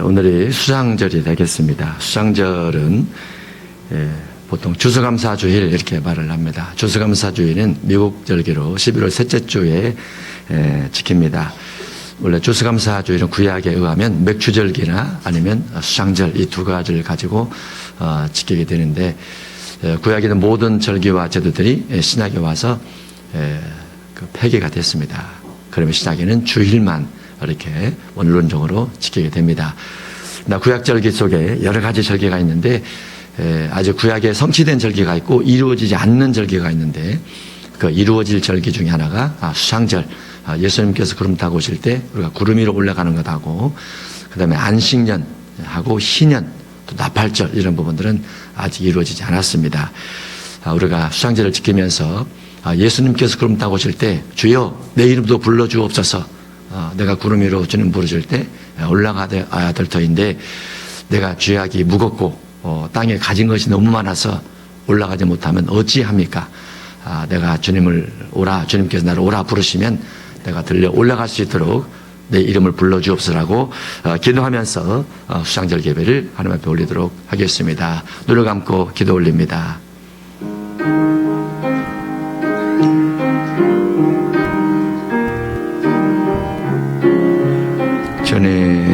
오늘이 수장절이 되겠습니다. 수장절은 보통 추수감사주일 이렇게 말을 합니다. 추수감사주일은 미국 절기로 11월 셋째 주에 지킵니다. 원래 추수감사주일은 구약에 의하면 맥추절기나 아니면 수장절 이 두 가지를 가지고 지키게 되는데, 구약에는 모든 절기와 제도들이 신약에 와서 폐기가 됐습니다. 그러면 신약에는 주일만 이렇게 원론적으로 지키게 됩니다. 구약 절기 속에 여러 가지 절기가 있는데, 아주 구약에 성취된 절기가 있고 이루어지지 않는 절기가 있는데, 그 이루어질 절기 중에 하나가 수장절, 예수님께서 구름 타고 오실 때 우리가 구름 위로 올라가는 것하고, 그 다음에 안식년하고 희년, 또 나팔절 이런 부분들은 아직 이루어지지 않았습니다. 우리가 수장절을 지키면서 예수님께서 구름 타고 오실 때 주여 내 이름도 불러주옵소서, 내가 구름 위로 주님 부르실 때 올라가야 될 터인데, 내가 죄악이 무겁고 땅에 가진 것이 너무 많아서 올라가지 못하면 어찌합니까? 내가 주님께서 나를 오라 부르시면 내가 들려 올라갈 수 있도록 내 이름을 불러주옵소서라고 기도하면서 수장절 예배를 하나님 앞에 올리도록 하겠습니다. 눈을 감고 기도 올립니다. 주님,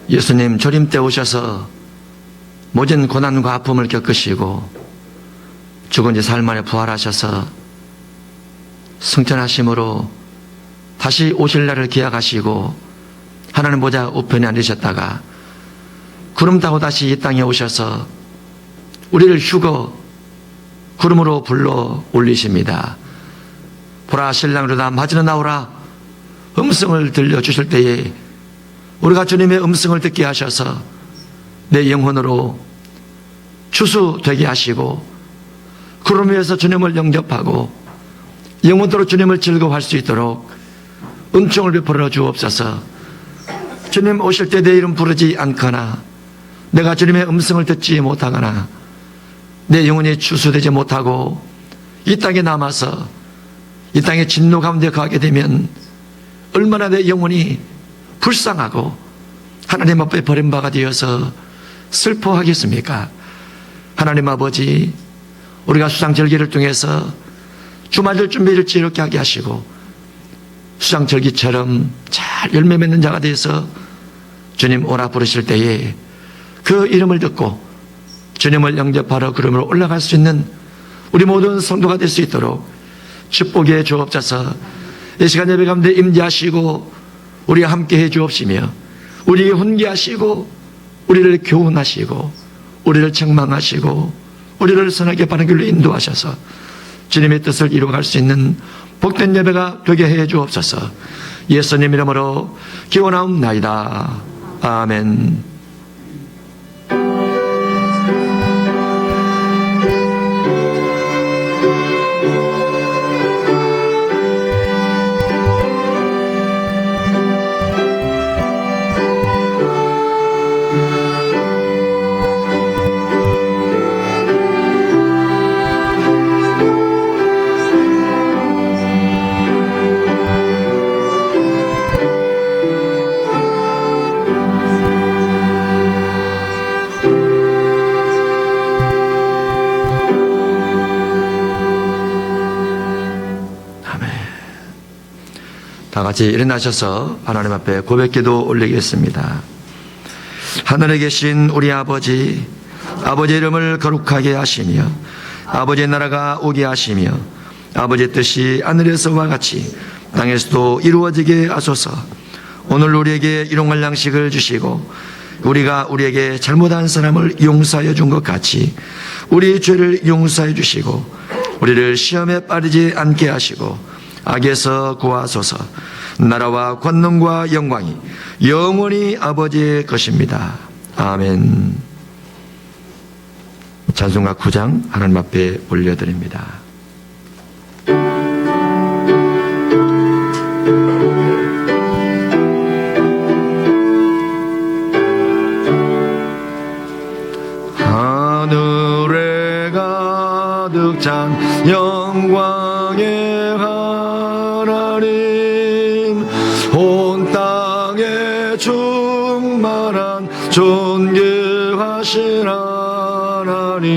예수님 조림 때 오셔서 모진 고난과 아픔을 겪으시고 죽은 지 사흘 만에 부활하셔서 승천하심으로 다시 오실 날을 기약하시고 하나님 보좌 우편에 앉으셨다가 구름 타고 다시 이 땅에 오셔서 우리를 휴거 구름으로 불러 올리십니다. 보라 신랑으로다 맞으러 나오라 음성을 들려주실 때에 우리가 주님의 음성을 듣게 하셔서 내 영혼으로 추수되게 하시고 구름 위에서 주님을 영접하고 영혼으로 주님을 즐거워할 수 있도록 은총을 베풀어 주옵소서. 주님 오실 때 내 이름 부르지 않거나 내가 주님의 음성을 듣지 못하거나 내 영혼이 추수되지 못하고 이 땅에 남아서 이 땅의 진노 가운데 가게 되면 얼마나 내 영혼이 불쌍하고 하나님 앞에 버림받아 되어서 슬퍼하겠습니까? 하나님 아버지, 우리가 수장절기를 통해서 주말절 준비를 지혜롭게 하게 하시고 수장절기처럼 잘 열매 맺는 자가 되어서 주님 오라 부르실 때에 그 이름을 듣고 주님을 영접하러 그름으로 올라갈 수 있는 우리 모든 성도가 될 수 있도록 축복해 주옵소서. 이 시간 예배 가운데 임재하시고 우리와 함께해 주옵시며 우리에게 훈계하시고 우리를 교훈하시고 우리를 책망하시고 우리를 선하게 바른 길로 인도하셔서 주님의 뜻을 이루어갈 수 있는 복된 예배가 되게 해 주옵소서. 예수님 이름으로 기원하옵나이다. 아멘. 다 같이 일어나셔서 하나님 앞에 고백기도 올리겠습니다. 하늘에 계신 우리 아버지, 아버지의 이름을 거룩하게 하시며 아버지의 나라가 오게 하시며 아버지의 뜻이 하늘에서와 같이 땅에서도 이루어지게 하소서. 오늘 우리에게 일용할 양식을 주시고 우리가 우리에게 잘못한 사람을 용서하여 준 것 같이 우리 죄를 용서해 주시고 우리를 시험에 빠지지 않게 하시고 악에서 구하소서. 나라와 권능과 영광이 영원히 아버지의 것입니다. 아멘. 찬송가 9장 하나님 앞에 올려드립니다. 하늘에 가득 찬 영광의 하나님, 온 땅에 충만한 존귀하신 하나님,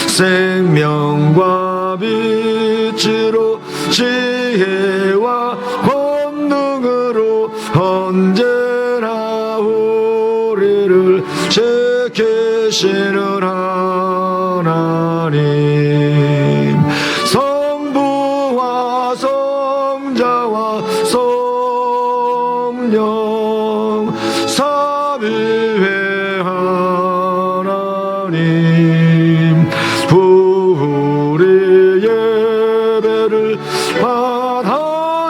생명과 빛으로 지혜와 권능으로 언제나 우리를 지키시는 하나님, 성부와 성자와 성령 삼위의 하나님, 우리 예배를 받아주시옵소서.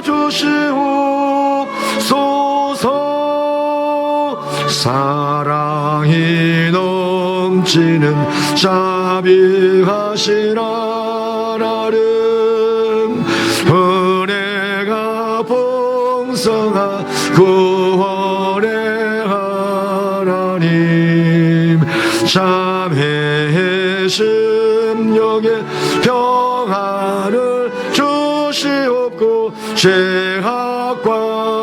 사랑이 넘치는 자비하신 하나님, 은혜가 풍성한 구원의 하나님, 참회의 심령에 평안을 주시옵고 죄악과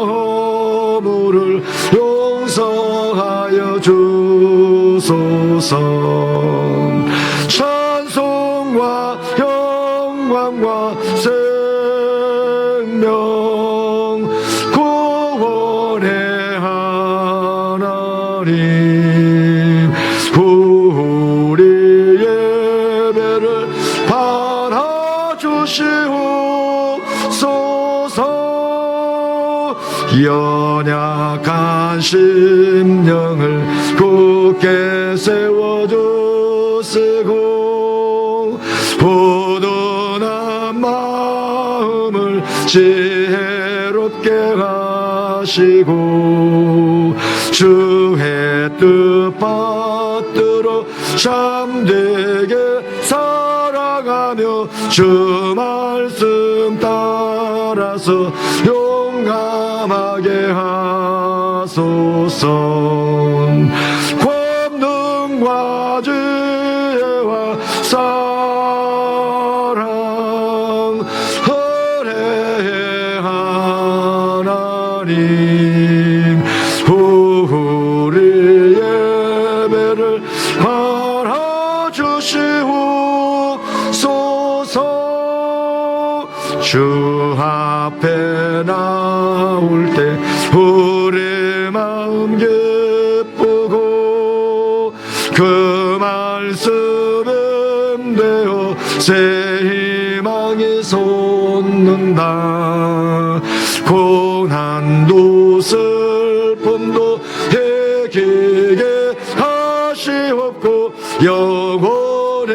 허물을 용서하여 주소서. 찬송과 영광과 생명 구원의 하나님, 우리 예배를 받아주시옵소서. 연약한 심령을 굳게 세워주시고 부둔한 마음을 지혜롭게 하시고 주의 뜻 받들어 참되게 살아가며 주 말씀 따라서 용감하게 하소서. 권능과 지혜와 사랑 은혜의 하나님, 우리 예배를 받아주시옵소서. 주 앞에 나올 때 우리 마음 기쁘고 그 말씀 되어 새 희망이 솟는다. 고난도 슬픔도 해기게 하시옵고 영원에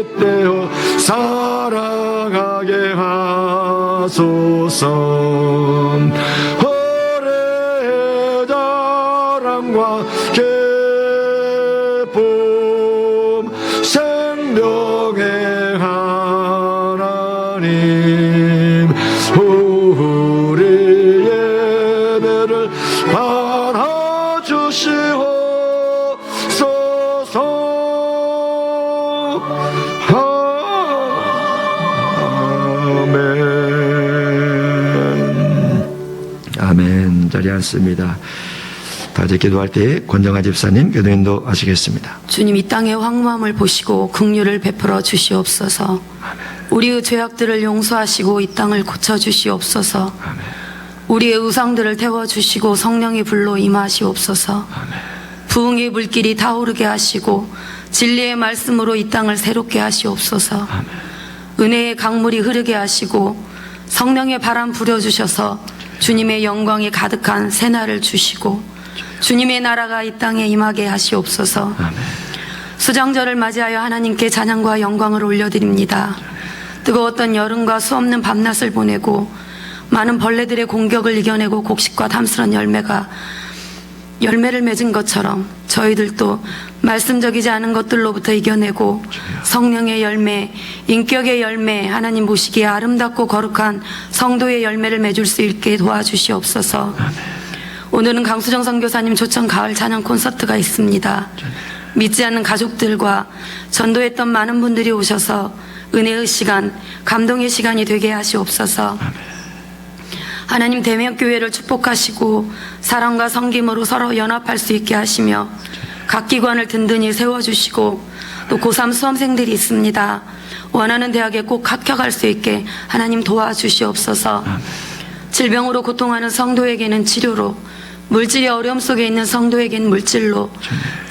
잇대어 살아가게 하소서. 오래 자랑과 기쁨 생명의 하나님, 우리 예배를 받아주시옵소서. 아멘. 자리에 앉습니다. 다 같이 기도할 때 권정아 집사님 기도 인도하시겠습니다. 주님, 이 땅의 황무함을 보시고 긍휼을 베풀어 주시옵소서. 우리의 죄악들을 용서하시고 이 땅을 고쳐주시옵소서. 우리의 우상들을 태워주시고 성령의 불로 임하시옵소서. 부흥의 물길이 타오르게 하시고 진리의 말씀으로 이 땅을 새롭게 하시옵소서. 은혜의 강물이 흐르게 하시고 성령의 바람 부려주셔서 주님의 영광이 가득한 새날을 주시고 주님의 나라가 이 땅에 임하게 하시옵소서. 수장절을 맞이하여 하나님께 찬양과 영광을 올려드립니다. 뜨거웠던 여름과 수없는 밤낮을 보내고 많은 벌레들의 공격을 이겨내고 곡식과 탐스런 열매를 맺은 것처럼 저희들도 말씀적이지 않은 것들로부터 이겨내고 성령의 열매, 인격의 열매, 하나님 보시기에 아름답고 거룩한 성도의 열매를 맺을 수 있게 도와주시옵소서. 오늘은 강수정 선교사님 초청 가을 찬양 콘서트가 있습니다. 믿지 않는 가족들과 전도했던 많은 분들이 오셔서 은혜의 시간, 감동의 시간이 되게 하시옵소서. 하나님, 대면교회를 축복하시고 사랑과 섬김으로 서로 연합할 수 있게 하시며 각 기관을 든든히 세워주시고 또 고3 수험생들이 있습니다. 원하는 대학에 꼭 합격할 수 있게 하나님 도와주시옵소서. 질병으로 고통하는 성도에게는 치료로, 물질의 어려움 속에 있는 성도에게는 물질로,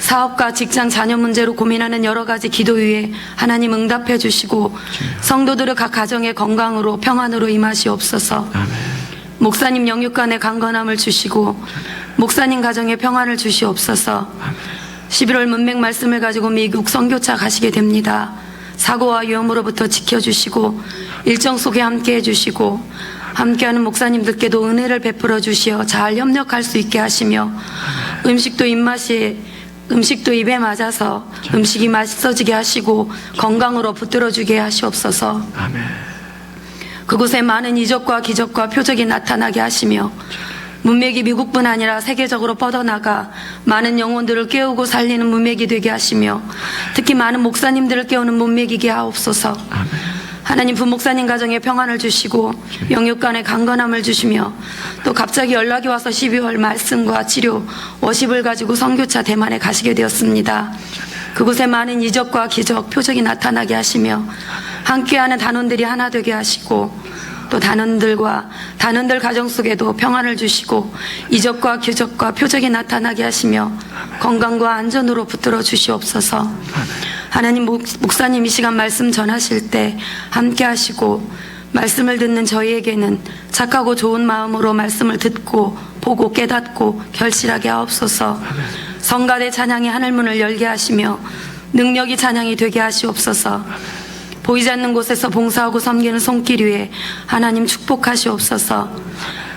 사업과 직장 자녀 문제로 고민하는 여러 가지 기도 위에 하나님 응답해 주시고 성도들의 각 가정의 건강으로 평안으로 임하시옵소서. 목사님 영육간의 강건함을 주시고 목사님 가정에 평안을 주시옵소서. 11월 문맥 말씀을 가지고 미국 선교차 가시게 됩니다. 사고와 위험으로부터 지켜주시고 일정 속에 함께해 주시고 함께하는 목사님들께도 은혜를 베풀어 주시어 잘 협력할 수 있게 하시며 음식도 입에 맞아서 음식이 맛있어지게 하시고 건강으로 붙들어주게 하시옵소서. 그곳에 많은 이적과 기적과 표적이 나타나게 하시며 문맥이 미국뿐 아니라 세계적으로 뻗어나가 많은 영혼들을 깨우고 살리는 문맥이 되게 하시며 특히 많은 목사님들을 깨우는 문맥이게 하옵소서. 하나님, 부목사님 가정에 평안을 주시고 영육간의 강건함을 주시며 또 갑자기 연락이 와서 12월 말씀과 치료, 워십을 가지고 선교차 대만에 가시게 되었습니다. 그곳에 많은 이적과 기적, 표적이 나타나게 하시며 함께하는 단원들이 하나 되게 하시고 또 단원들 가정 속에도 평안을 주시고 이적과 기적과 표적이 나타나게 하시며 건강과 안전으로 붙들어 주시옵소서. 하나님, 목사님 이 시간 말씀 전하실 때 함께 하시고 말씀을 듣는 저희에게는 착하고 좋은 마음으로 말씀을 듣고 보고 깨닫고 결실하게 하옵소서. 성가대 찬양이 하늘문을 열게 하시며 능력이 찬양이 되게 하시옵소서. 보이지 않는 곳에서 봉사하고 섬기는 손길 위에 하나님 축복하시옵소서.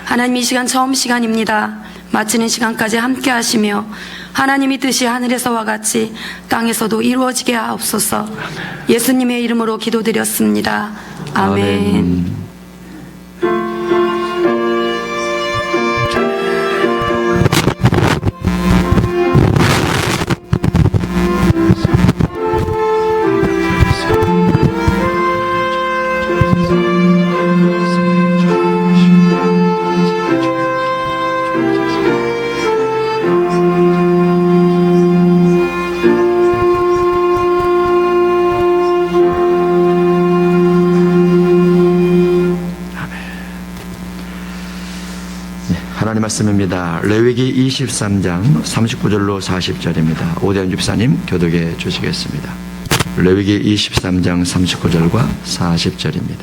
하나님, 이 시간 처음 시간입니다. 마치는 시간까지 함께 하시며 하나님의 뜻이 하늘에서와 같이 땅에서도 이루어지게 하옵소서. 예수님의 이름으로 기도드렸습니다. 아멘. 하나님 말씀입니다. 레위기 23장 39절로 40절입니다. 오대현 집사님 교독해 주시겠습니다. 레위기 23장 39절과 40절입니다.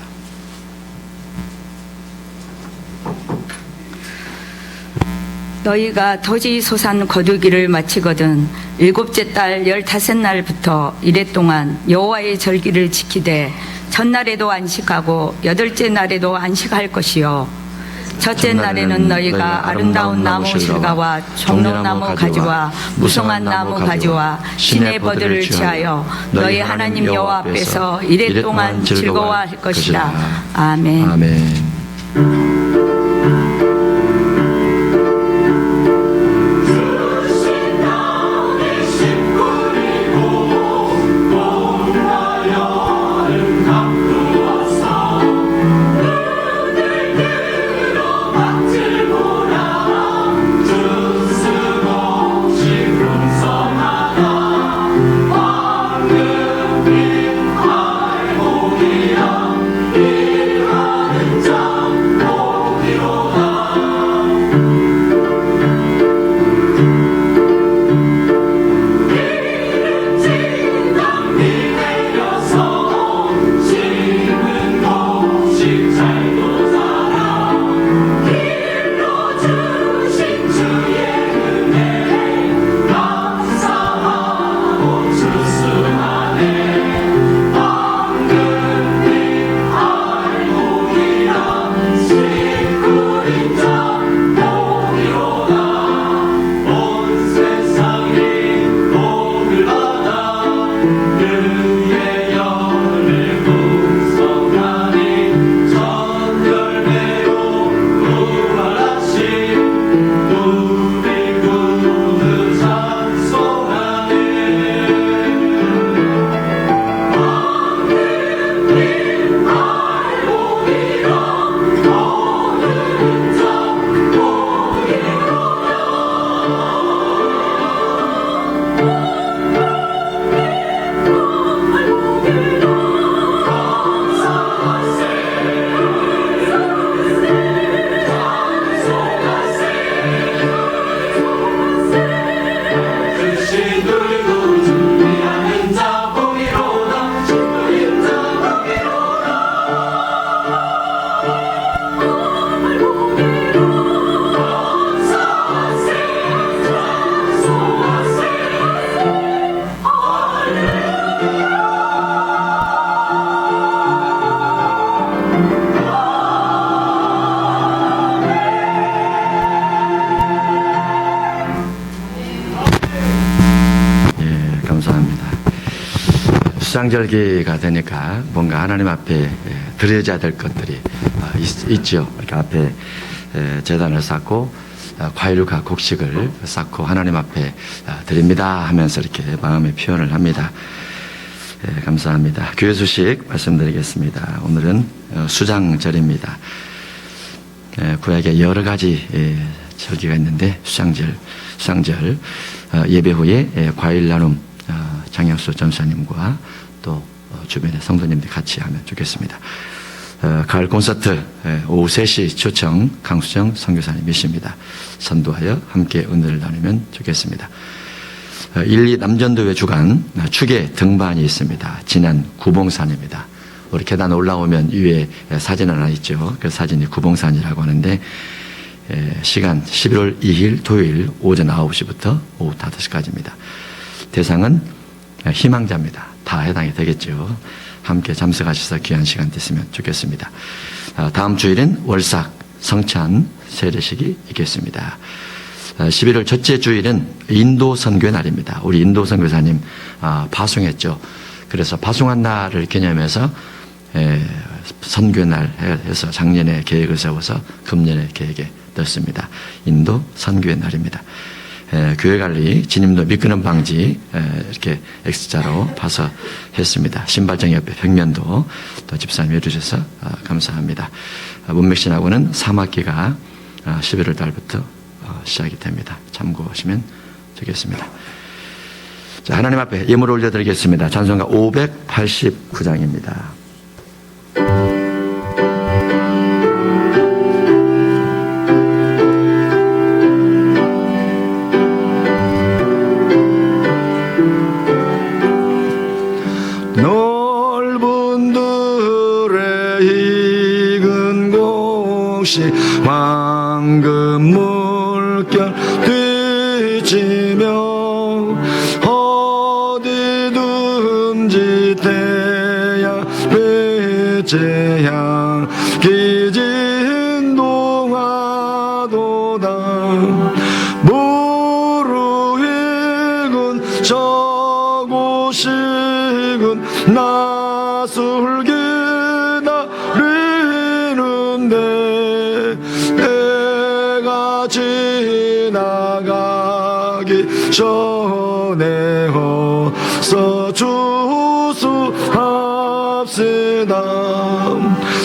너희가 토지 소산 거두기를 마치거든 일곱째 달 15날부터 이래 동안 여호와의 절기를 지키되 첫날에도 안식하고 여덟째 날에도 안식할 것이요 첫째 날에는 너희가 아름다운 나무 실과와 종려나무 가지와 무성한 나무 가지와 신의 버들을 취하여 너희 하나님 여호와 앞에서 이래 동안 즐거워할 것이다. 아멘. 아멘. 수장절기가 되니까 뭔가 하나님 앞에 드려져야 될 것들이 있죠. 이렇게 앞에 제단을 쌓고 과일과 곡식을 쌓고 하나님 앞에 드립니다 하면서 이렇게 마음의 표현을 합니다. 감사합니다. 교회 소식 말씀드리겠습니다. 오늘은 수장절입니다. 구약에 여러 가지 절기가 있는데 수장절 예배 후에 과일 나눔 장영수 전사님과 또 주변의 성도님들 같이 하면 좋겠습니다. 가을 콘서트 오후 3시 초청 강수정 선교사님이십니다. 선도하여 함께 은혜를 나누면 좋겠습니다. 1, 2 남전도회 주간 축의 등반이 있습니다. 지난 구봉산입니다. 우리 계단 올라오면 위에 사진 하나 있죠. 그 사진이 구봉산이라고 하는데 시간 11월 2일 토요일 오전 9시부터 오후 5시까지입니다. 대상은 희망자입니다. 다 해당이 되겠죠. 함께 참석하셔서 귀한 시간 됐으면 좋겠습니다. 다음 주일은 월삭 성찬 세례식이 있겠습니다. 11월 첫째 주일은 인도 선교의 날입니다. 우리 인도 선교사님 파송했죠. 그래서 파송한 날을 기념해서 선교의 날 해서 작년에 계획을 세워서 금년에 계획에 넣습니다. 인도 선교의 날입니다. 교회 관리, 진입로 미끄럼 방지 이렇게 X자로 봐서 했습니다. 신발장 옆에 벽면도 또 집사님 해주셔서 감사합니다. 문맥신하고는 3학기가 11월 달부터 시작이 됩니다. 참고하시면 되겠습니다. 자, 하나님 앞에 예물 올려드리겠습니다. 찬송가 589장입니다. 역시 황금 물결 뒤지며 어디든지 태양 배제향 기진 동화도다 무르익은 저곳이군 나술기 나리는데 내가 지나가기 전에 어서 주수합시다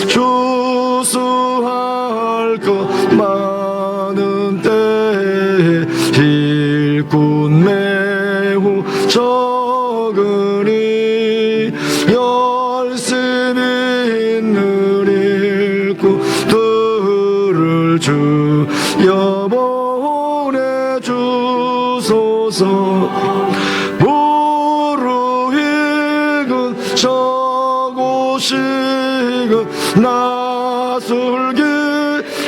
주수할 것 많은 때에 일꾼 매우 적으니 열심히 있는 일꾼들을 주여 보내주소서 무르익은 저곳이군 나술기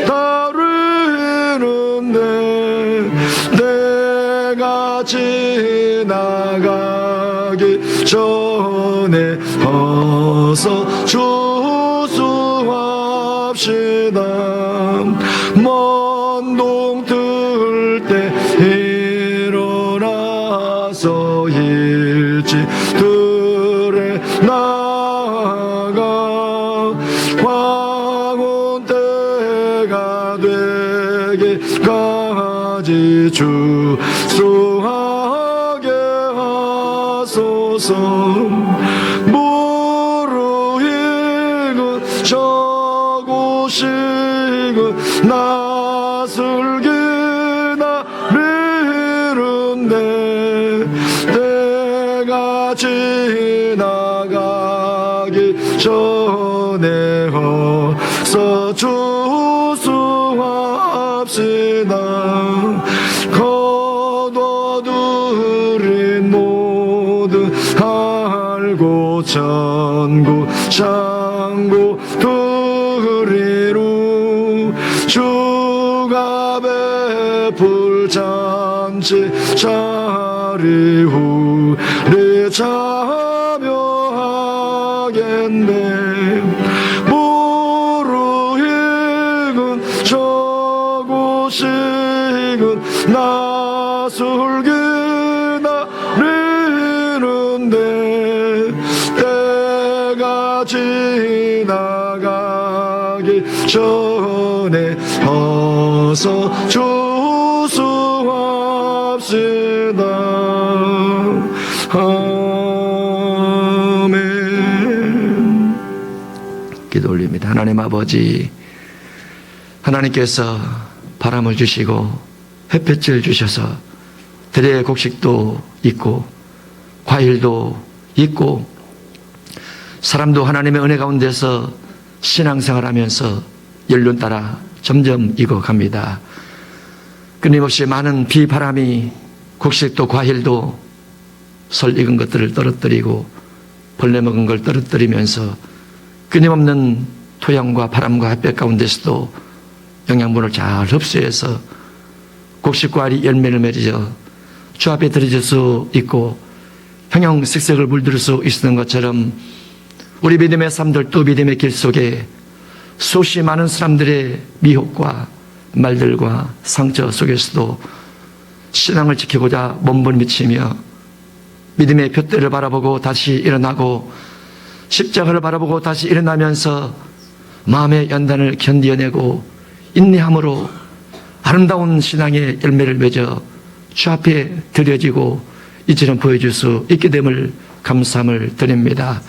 다루는데 내가 지나가기 전에 어서 주수합시다 먼동 들 때 일어나서 일찍들에 나가 황혼 때가 되기까지 주수하게 하소서 무르익은 저곳이군 나술기 나리는데 내가 지나가기 전에 어서 주수합시다 거둬들인 모든 알고 천구 창고 드리루 주가 베풀 잔치 자리 후리 참여하겠네 무르익은 저곳이군 나술기 나리는데 때가 지나가기 전에 어서 주수합시다 아멘. 기도 올립니다. 하나님 아버지, 하나님께서 바람을 주시고 햇볕을 주셔서 들의 곡식도 있고 과일도 있고 사람도 하나님의 은혜 가운데서 신앙생활하면서 연륜 따라 점점 익어갑니다. 끊임없이 많은 비바람이 곡식도 과일도 설 익은 것들을 떨어뜨리고 벌레 먹은 걸 떨어뜨리면서 끊임없는 토양과 바람과 햇볕 가운데서도 영양분을 잘 흡수해서 곡식과일이 열매를 맺어 주 앞에 들어질 수 있고 형형색색을 물들일 수 있는 것처럼 우리 믿음의 삶들도 믿음의 길 속에 수없이 많은 사람들의 미혹과 말들과 상처 속에서도 신앙을 지키고자 몸부림치며 믿음의 둯대를 바라보고 다시 일어나고 십자가를 바라보고 다시 일어나면서 마음의 연단을 견디어내고 인내함으로 아름다운 신앙의 열매를 맺어 주 앞에 드려지고 이처럼 보여줄 수 있게 됨을 감사함을 드립니다.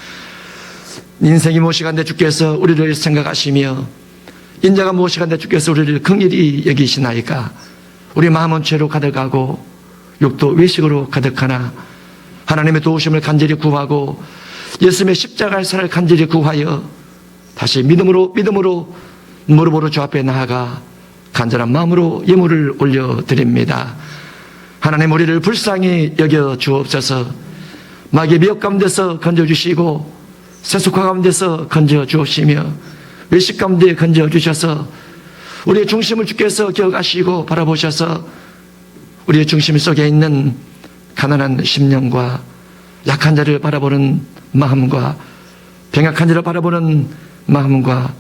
인생이 무엇이간데 주께서 우리를 생각하시며 인자가 무엇이간데 주께서 우리를 긍휼히 여기시나이까. 우리 마음은 죄로 가득하고 육도 외식으로 가득하나 하나님의 도우심을 간절히 구하고 예수님의 십자가의 살을 간절히 구하여 다시 믿음으로 무릎으로 주 앞에 나아가 간절한 마음으로 예물을 올려드립니다. 하나님, 우리를 불쌍히 여겨 주옵소서. 마귀의 미혹 가운데서 건져주시고 세속화 가운데서 건져주시며 외식 가운데 건져주셔서 우리의 중심을 주께서 기억하시고 바라보셔서 우리의 중심 속에 있는 가난한 심령과 약한 자를 바라보는 마음과 병약한 자를 바라보는 마음과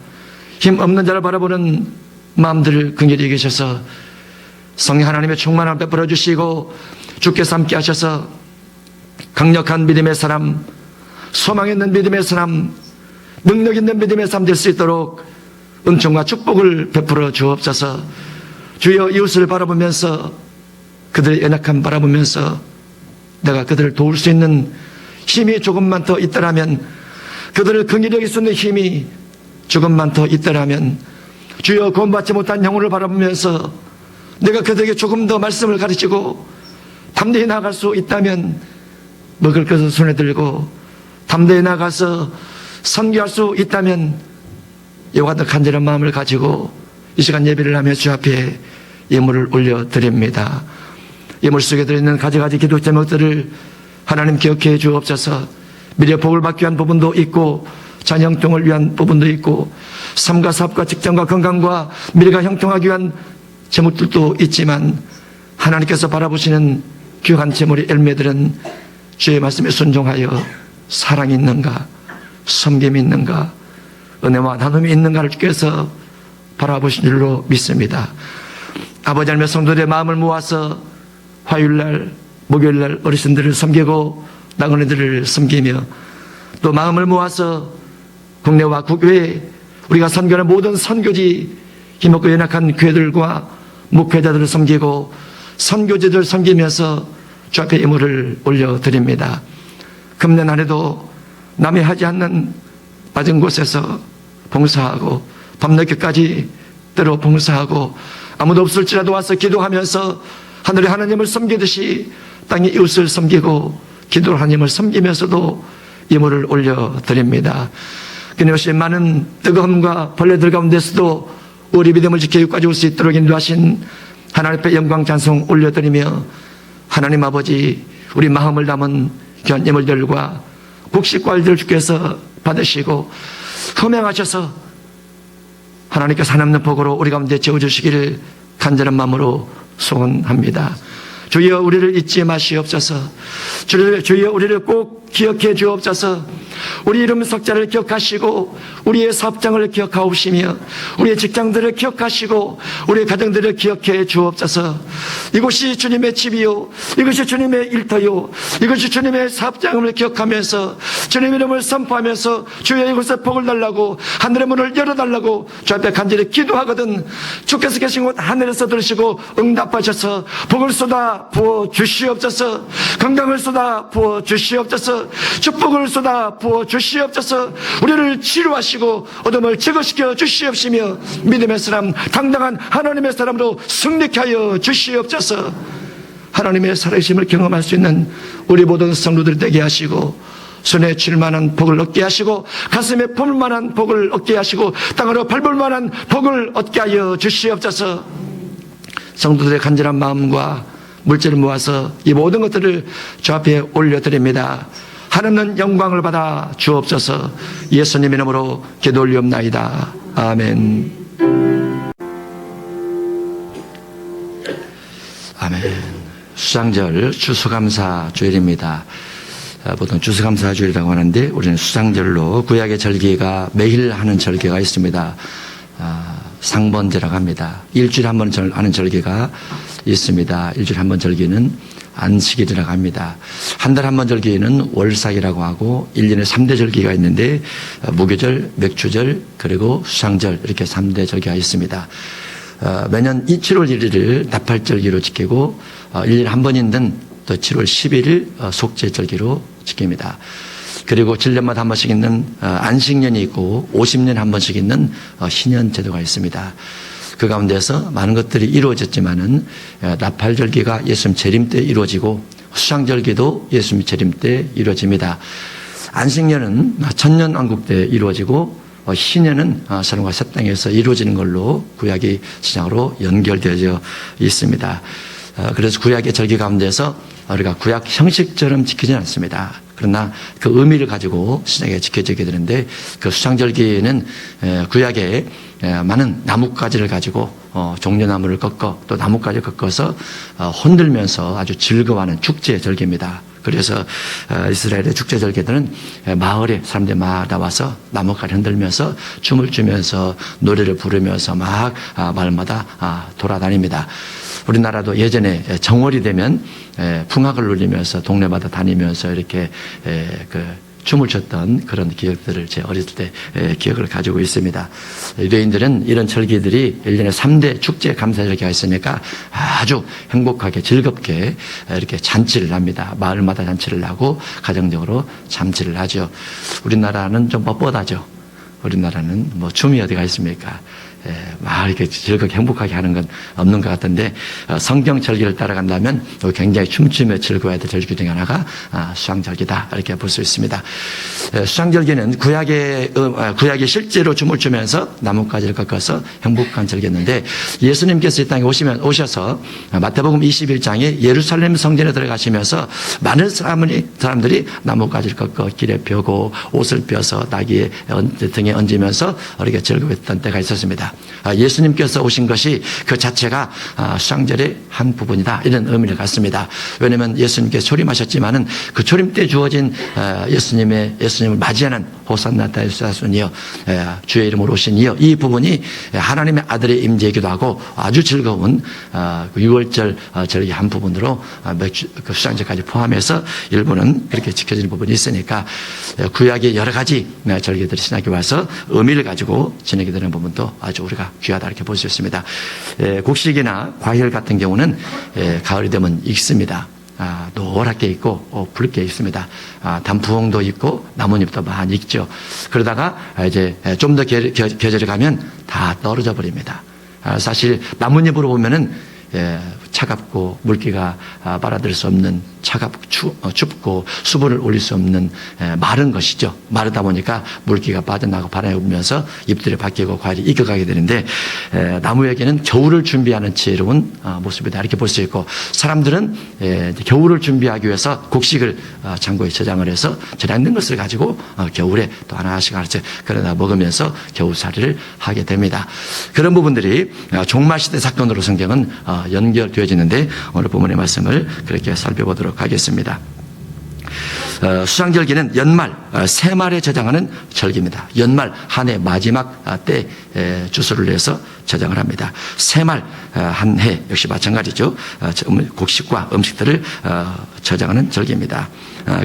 힘 없는 자를 바라보는 마음들을 긍휼히 여기셔서 성령 하나님의 충만함을 베풀어 주시고 주께서 함께 하셔서 강력한 믿음의 사람, 소망 있는 믿음의 사람, 능력 있는 믿음의 사람 될 수 있도록 은총과 축복을 베풀어 주옵소서. 주여, 이웃을 바라보면서 그들의 연약함 바라보면서 내가 그들을 도울 수 있는 힘이 조금만 더 있더라면, 그들을 긍휼히 여길 수 있는 힘이 조금만 더 있더라면, 주여, 구원받지 못한 영혼을 바라보면서 내가 그들에게 조금 더 말씀을 가르치고 담대히 나아갈 수 있다면, 먹을 것을 손에 들고 담대히 나가서 선교할 수 있다면 이와 같은 간절한 마음을 가지고 이 시간 예배를 하며 주 앞에 예물을 올려드립니다. 예물 속에 들어있는 가지가지 기도 제목들을 하나님 기억해 주옵소서. 미래 복을 받기 위한 부분도 있고 자녀 형통을 위한 부분도 있고 삶과 사업과 직장과 건강과 미래가 형통하기 위한 제목들도 있지만 하나님께서 바라보시는 귀한 제물의 열매들은 주의 말씀에 순종하여 사랑이 있는가, 섬김이 있는가, 은혜와 나눔이 있는가를 주께서 바라보신 줄로 믿습니다. 아버지 하나님의 성도들의 마음을 모아서 화요일날, 목요일날 어르신들을 섬기고 나그네들을 섬기며 또 마음을 모아서 국내와 국외에 우리가 선교하는 모든 선교지 힘없고 연약한 교회들과 목회자들을 섬기고 선교지들을 섬기면서 주 앞에 예물을 올려드립니다. 금년 안에도 남이 하지 않는 낮은 곳에서 봉사하고 밤늦게까지 때로 봉사하고 아무도 없을지라도 와서 기도하면서 하늘의 하나님을 섬기듯이 땅의 이웃을 섬기고 기도를 하나님을 섬기면서도 예물을 올려드립니다. 그녀시 많은 뜨거움과 벌레들 가운데서도 우리 믿음을 지켜 여기까지 올 수 있도록 인도하신 하나님 앞에 영광 찬송 올려드리며 하나님 아버지, 우리 마음을 담은 귀한 예물들과 곡식과일들을 주께서 받으시고 흠양하셔서 하나님께서 하나님의 복으로 우리 가운데 채워주시기를 간절한 마음으로 소원합니다. 주여, 우리를 잊지 마시옵소서. 주여, 우리를 꼭 기억해 주옵소서. 우리 이름 석자를 기억하시고 우리의 사업장을 기억하옵시며 우리의 직장들을 기억하시고 우리의 가정들을 기억해 주옵소서. 이곳이 주님의 집이요, 이것이 주님의 일터요, 이것이 주님의 사업장을 기억하면서 주님의 이름을 선포하면서 주여, 이곳에 복을 달라고 하늘의 문을 열어달라고 주 앞에 간절히 기도하거든 주께서 계신 곳 하늘에서 들으시고 응답하셔서 복을 쏟아 부어 주시옵소서. 건강을 쏟아 부어 주시옵소서. 축복을 쏟아 부어 주시옵소서. 우리를 치료하시고 어둠을 제거시켜 주시옵시며 믿음의 사람, 당당한 하나님의 사람으로 승리케 하여 주시옵소서. 하나님의 살아계심을 경험할 수 있는 우리 모든 성도들이 되게 하시고 손에 쥘 만한 복을 얻게 하시고 가슴에 품을 만한 복을 얻게 하시고 땅으로 밟을 만한 복을 얻게 하여 주시옵소서. 성도들의 간절한 마음과 물질을 모아서 이 모든 것들을 주 앞에 올려드립니다. 하나님은 영광을 받아 주옵소서. 예수님 이름으로 기도 올리옵나이다. 아멘. 아멘. 수장절 추수감사 주일입니다. 보통 추수감사 주일이라고 하는데 우리는 수장절로 구약의 절기가 매일 하는 절기가 있습니다. 상번제라고 합니다. 일주일에 한 번 하는 절기가 있습니다. 일주일에 한 번 절기는 안식일이라고 합니다. 한 달에 한 번 절기는 월삭이라고 하고 1년에 3대 절기가 있는데 무교절, 맥주절, 그리고 수상절 이렇게 3대 절기가 있습니다. 매년 7월 1일을 나팔절기로 지키고 1년에 한 번 있는 또 7월 10일 속죄절기로 지킵니다. 그리고 7년마다 한 번씩 있는 안식년이 있고 50년에 한 번씩 있는 신년 제도가 있습니다. 그 가운데서 많은 것들이 이루어졌지만은 나팔절기가 예수님 재림 때 이루어지고 수상절기도 예수님 재림 때 이루어집니다. 안식년은 천년왕국 때 이루어지고 신년은 사람과 새 땅에서 이루어지는 걸로 구약이 시작으로 연결되어 있습니다. 그래서 구약의 절기 가운데서 우리가 구약 형식처럼 지키지 않습니다. 그러나 그 의미를 가지고 신약에 지켜지게 되는데 그 수상절기는 구약에 많은 나뭇가지를 가지고 종려나무를 꺾어 또 나뭇가지를 꺾어서 흔들면서 아주 즐거워하는 축제 절기입니다. 그래서 이스라엘의 축제 절기들은 마을에 사람들마다 와서 나뭇가지 흔들면서 춤을 추면서 노래를 부르면서 막 마을마다 돌아다닙니다. 우리나라도 예전에 정월이 되면 풍악을 울리면서 동네마다 다니면서 이렇게 춤을 췄던 그런 기억들을 제 어렸을 때 기억을 가지고 있습니다. 유대인들은 이런 절기들이 1년에 3대 축제 감사절기가 있으니까 아주 행복하게 즐겁게 이렇게 잔치를 합니다. 마을마다 잔치를 하고 가정적으로 잔치를 하죠. 우리나라는 좀 뻣뻣하죠. 우리나라는 뭐 춤이 어디가 있습니까? 막 이렇게 즐겁게 행복하게 하는 건 없는 것 같은데 성경 절기를 따라간다면 굉장히 춤추며 즐거워야 될 절기 중에 하나가 수상절기다 이렇게 볼 수 있습니다. 수상절기는 구약에 실제로 춤을 추면서 나뭇가지를 꺾어서 행복한 절기였는데 예수님께서 이 땅에 오셔서 마태복음 21장에 예루살렘 성전에 들어가시면서 많은 사람들이 나뭇가지를 꺾어 길에 펴고 옷을 펴서 나귀의 등에 얹으면서 이렇게 즐거워했던 때가 있었습니다. 예수님께서 오신 것이 그 자체가 수상절의 한 부분이다 이런 의미를 갖습니다. 왜냐하면 예수님께서 초림하셨지만은 그 초림 때 주어진 예수님을 맞이하는 호산나 다윗사순이여 주의 이름으로 오신 이여 이 부분이 하나님의 아들의 임재이기도 하고 아주 즐거운 6월절 절기 한 부분으로 그 수상절까지 포함해서 일부는 그렇게 지켜지는 부분이 있으니까 구약의 여러 가지 절기들이 신약에 와서 의미를 가지고 지내게 되는 부분도 아주 우리가 귀하다 이렇게 볼 수 있습니다. 곡식이나 과일 같은 경우는 가을이 되면 익습니다. 노랗게 있고 붉게 있습니다. 단풍도 있고 나뭇잎도 많이 익죠. 그러다가 이제 좀 더 계절이 가면 다 떨어져 버립니다. 사실 나뭇잎으로 보면은 차갑고 물기가 빨아들일 수 없는 춥고 수분을 올릴 수 없는 마른 것이죠. 마르다 보니까 물기가 빠져나가고 바람에 불면서 잎들이 바뀌고 과일이 익어가게 되는데 나무에게는 겨울을 준비하는 지혜로운 모습이다 이렇게 볼 수 있고 사람들은 겨울을 준비하기 위해서 곡식을 창고에 저장을 해서 저장된 것을 가지고 겨울에 또 하나씩 그러다 먹으면서 겨울살이를 하게 됩니다. 그런 부분들이 종말시대 사건으로 성경은 연결되어지는데 오늘 본문의 말씀을 그렇게 살펴보도록 하겠습니다. 수상절기는 연말, 새말에 저장하는 절기입니다. 연말 한 해 마지막 때 주소를 내서 저장을 합니다. 새말 한 해 역시 마찬가지죠. 곡식과 음식들을 저장하는 절기입니다.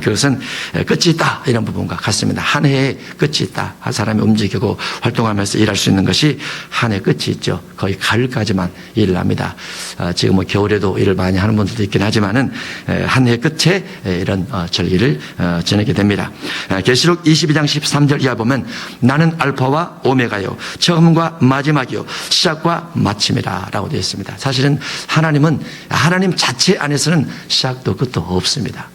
그것은 끝이 있다 이런 부분과 같습니다. 한 해에 끝이 있다. 한 사람이 움직이고 활동하면서 일할 수 있는 것이 한 해 끝이 있죠. 거의 가을까지만 일을 합니다. 지금 뭐 겨울에도 일을 많이 하는 분들도 있긴 하지만은 한 해 끝에 이런 절기를 지내게 됩니다. 계시록 22장 13절 이하 보면 나는 알파와 오메가요 처음과 마지막이요 시작과 마침이라 라고 되어 있습니다. 사실은 하나님 자체 안에서는 시작도 끝도 없습니다.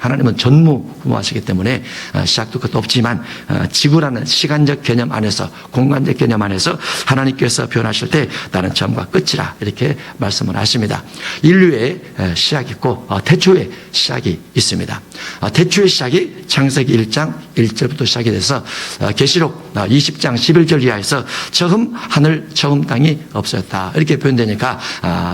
하나님은 전무후무하시기 때문에 시작도 끝도 없지만 지구라는 시간적 개념 안에서 공간적 개념 안에서 하나님께서 표현하실 때 나는 처음과 끝이라 이렇게 말씀을 하십니다. 인류의 시작이 있고 태초의 시작이 있습니다. 태초의 시작이 창세기 1장 1절부터 시작이 돼서 계시록 20장 11절 이하에서 처음 하늘 처음 땅이 없어졌다 이렇게 표현되니까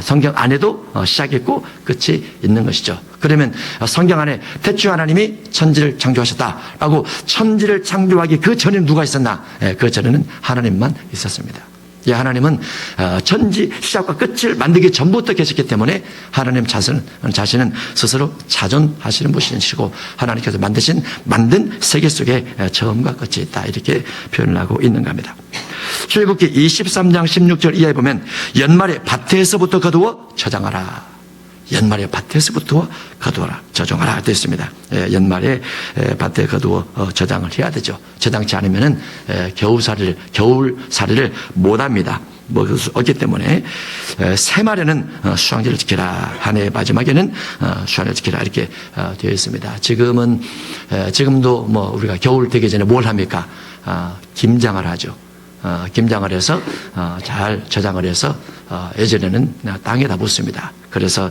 성경 안에도 시작이 있고 끝이 있는 것이죠. 그러면 성경 안에 태초 하나님이 천지를 창조하셨다라고 천지를 창조하기 그 전에 누가 있었나? 그 전에는 하나님만 있었습니다. 하나님은 천지 시작과 끝을 만들기 전부터 계셨기 때문에 하나님 자신은 스스로 자존하시는 분이시고 하나님께서 만든 세계 속에 처음과 끝이 있다 이렇게 표현을 하고 있는 겁니다. 출애굽기 23장 16절 이하에 보면 연말에 밭에서부터 거두어 저장하라. 연말에 밭에서부터 거두어라, 저장하라 되어 있습니다. 연말에 밭에 거두어 저장을 해야 되죠. 저장치 않으면은 겨울살이를 못합니다. 먹을 수 없기 때문에 새말에는 수상절을 지켜라, 한 해의 마지막에는 수상절을 지켜라 이렇게 되어 있습니다. 지금도 뭐 우리가 겨울 되기 전에 뭘 합니까? 김장을 하죠. 김장을 해서 잘 저장을 해서 예전에는 땅에다 묻습니다. 그래서